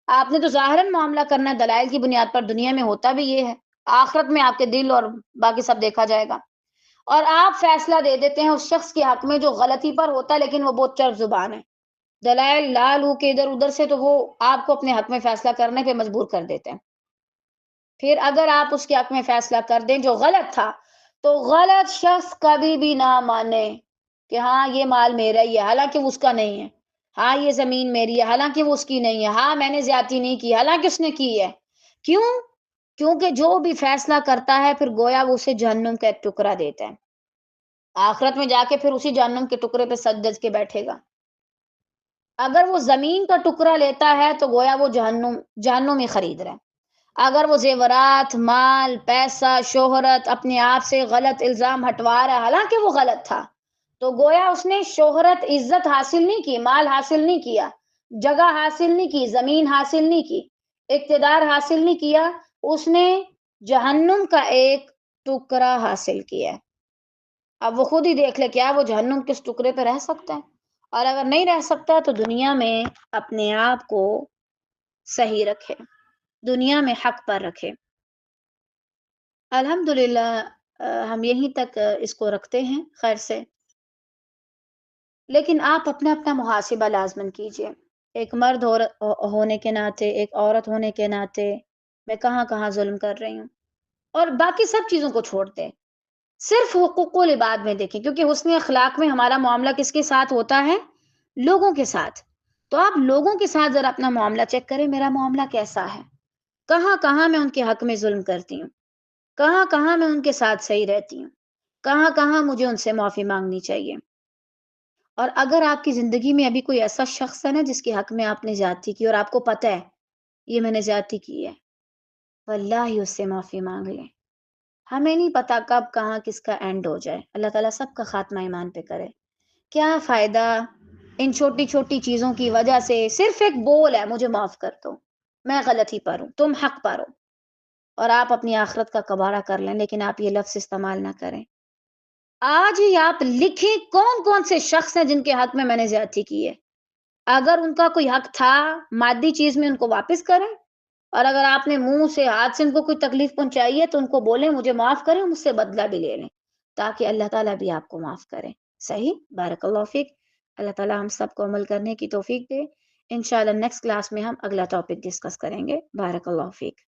[SPEAKER 1] آپ نے تو ظاہراً معاملہ کرنا ہے، دلائل کی بنیاد پر، دنیا میں ہوتا بھی یہ ہے، آخرت میں آپ کے دل اور باقی سب دیکھا جائے گا۔ اور آپ فیصلہ دے دیتے ہیں اس شخص کے حق میں جو غلطی پر ہوتا ہے لیکن وہ بہت چرب زبان ہے، دلائل لا لو کے ادھر ادھر سے، تو وہ آپ کو اپنے حق میں فیصلہ کرنے پہ مجبور کر دیتے ہیں۔ پھر اگر آپ اس کے حق میں فیصلہ کر دیں جو غلط تھا تو غلط شخص کبھی بھی نہ مانے کہ ہاں یہ مال میرا ہی ہے حالانکہ وہ اس کا نہیں ہے، ہاں یہ زمین میری ہے حالانکہ وہ اس کی نہیں ہے، ہاں میں نے زیادتی نہیں کی حالانکہ اس نے کی ہے۔ کیوں؟ کیونکہ جو بھی فیصلہ کرتا ہے پھر گویا وہ اسے جہنم کا ایک ٹکڑا دیتا ہے، آخرت میں جا کے پھر اسی جہنم کے ٹکڑے پہ سج دج کے بیٹھے گا۔ اگر وہ زمین کا ٹکڑا لیتا ہے تو گویا وہ جہنم ہی خرید رہا ہے۔ اگر وہ زیورات، مال، پیسہ، شہرت، اپنے آپ سے غلط الزام ہٹوا رہا ہے حالانکہ وہ غلط تھا، تو گویا اس نے شہرت، عزت حاصل نہیں کی، مال حاصل نہیں کیا، جگہ حاصل نہیں کی، زمین حاصل نہیں کی، اقتدار حاصل نہیں کیا، اس نے جہنم کا ایک ٹکڑا حاصل کیا۔ اب وہ خود ہی دیکھ لے کیا وہ جہنم کس ٹکڑے پہ رہ سکتا ہے، اور اگر نہیں رہ سکتا تو دنیا میں اپنے آپ کو صحیح رکھے، دنیا میں حق پر رکھے۔ الحمدللہ ہم یہیں تک اس کو رکھتے ہیں خیر سے، لیکن آپ اپنا اپنا محاسبہ لازمن کیجئے۔ ایک مرد ہونے کے ناطے، ایک عورت ہونے کے ناطے میں کہاں کہاں ظلم کر رہی ہوں، اور باقی سب چیزوں کو چھوڑ دیں، صرف حقوق العباد میں دیکھیں، کیونکہ حسن اخلاق میں ہمارا معاملہ کس کے ساتھ ہوتا ہے؟ لوگوں کے ساتھ۔ تو آپ لوگوں کے ساتھ ذرا اپنا معاملہ چیک کریں، میرا معاملہ کیسا ہے، کہاں کہاں میں ان کے حق میں ظلم کرتی ہوں، کہاں کہاں میں ان کے ساتھ صحیح رہتی ہوں، کہاں کہاں مجھے ان سے معافی مانگنی چاہیے۔ اور اگر آپ کی زندگی میں ابھی کوئی ایسا شخص ہے نا جس کے حق میں آپ نے زیادتی کی اور آپ کو پتہ ہے یہ میں نے زیادتی کی ہے، واللہ اس سے معافی مانگ لیں، ہمیں نہیں پتا کب کہاں کس کا اینڈ ہو جائے. اللہ تعالیٰ سب کا خاتمہ ایمان پہ کرے. کیا فائدہ ان چھوٹی چھوٹی چیزوں کی وجہ سے؟ صرف ایک بول ہے مجھے معاف کر دو، میں غلطی پر ہوں، تم حق پر ہو، اور آپ اپنی آخرت کا کباڑہ کر لیں، لیکن آپ یہ لفظ استعمال نہ کریں. آج ہی آپ لکھیں کون کون سے شخص ہیں جن کے حق میں نے زیادتی کی ہے. اگر ان کا کوئی حق تھا مادی چیز میں، ان کو واپس کریں، اور اگر آپ نے منہ سے ہاتھ سے ان کو کوئی تکلیف پہنچائی ہے تو ان کو بولیں مجھے معاف کریں، مجھ سے بدلہ بھی لے لیں، تاکہ اللہ تعالیٰ بھی آپ کو معاف کرے. صحیح. بارک اللہ فیک. اللہ تعالیٰ ہم سب کو عمل کرنے کی توفیق دے. انشاءاللہ نیکسٹ کلاس میں ہم اگلا ٹاپک ڈسکس کریں گے. بارک اللہ فیک.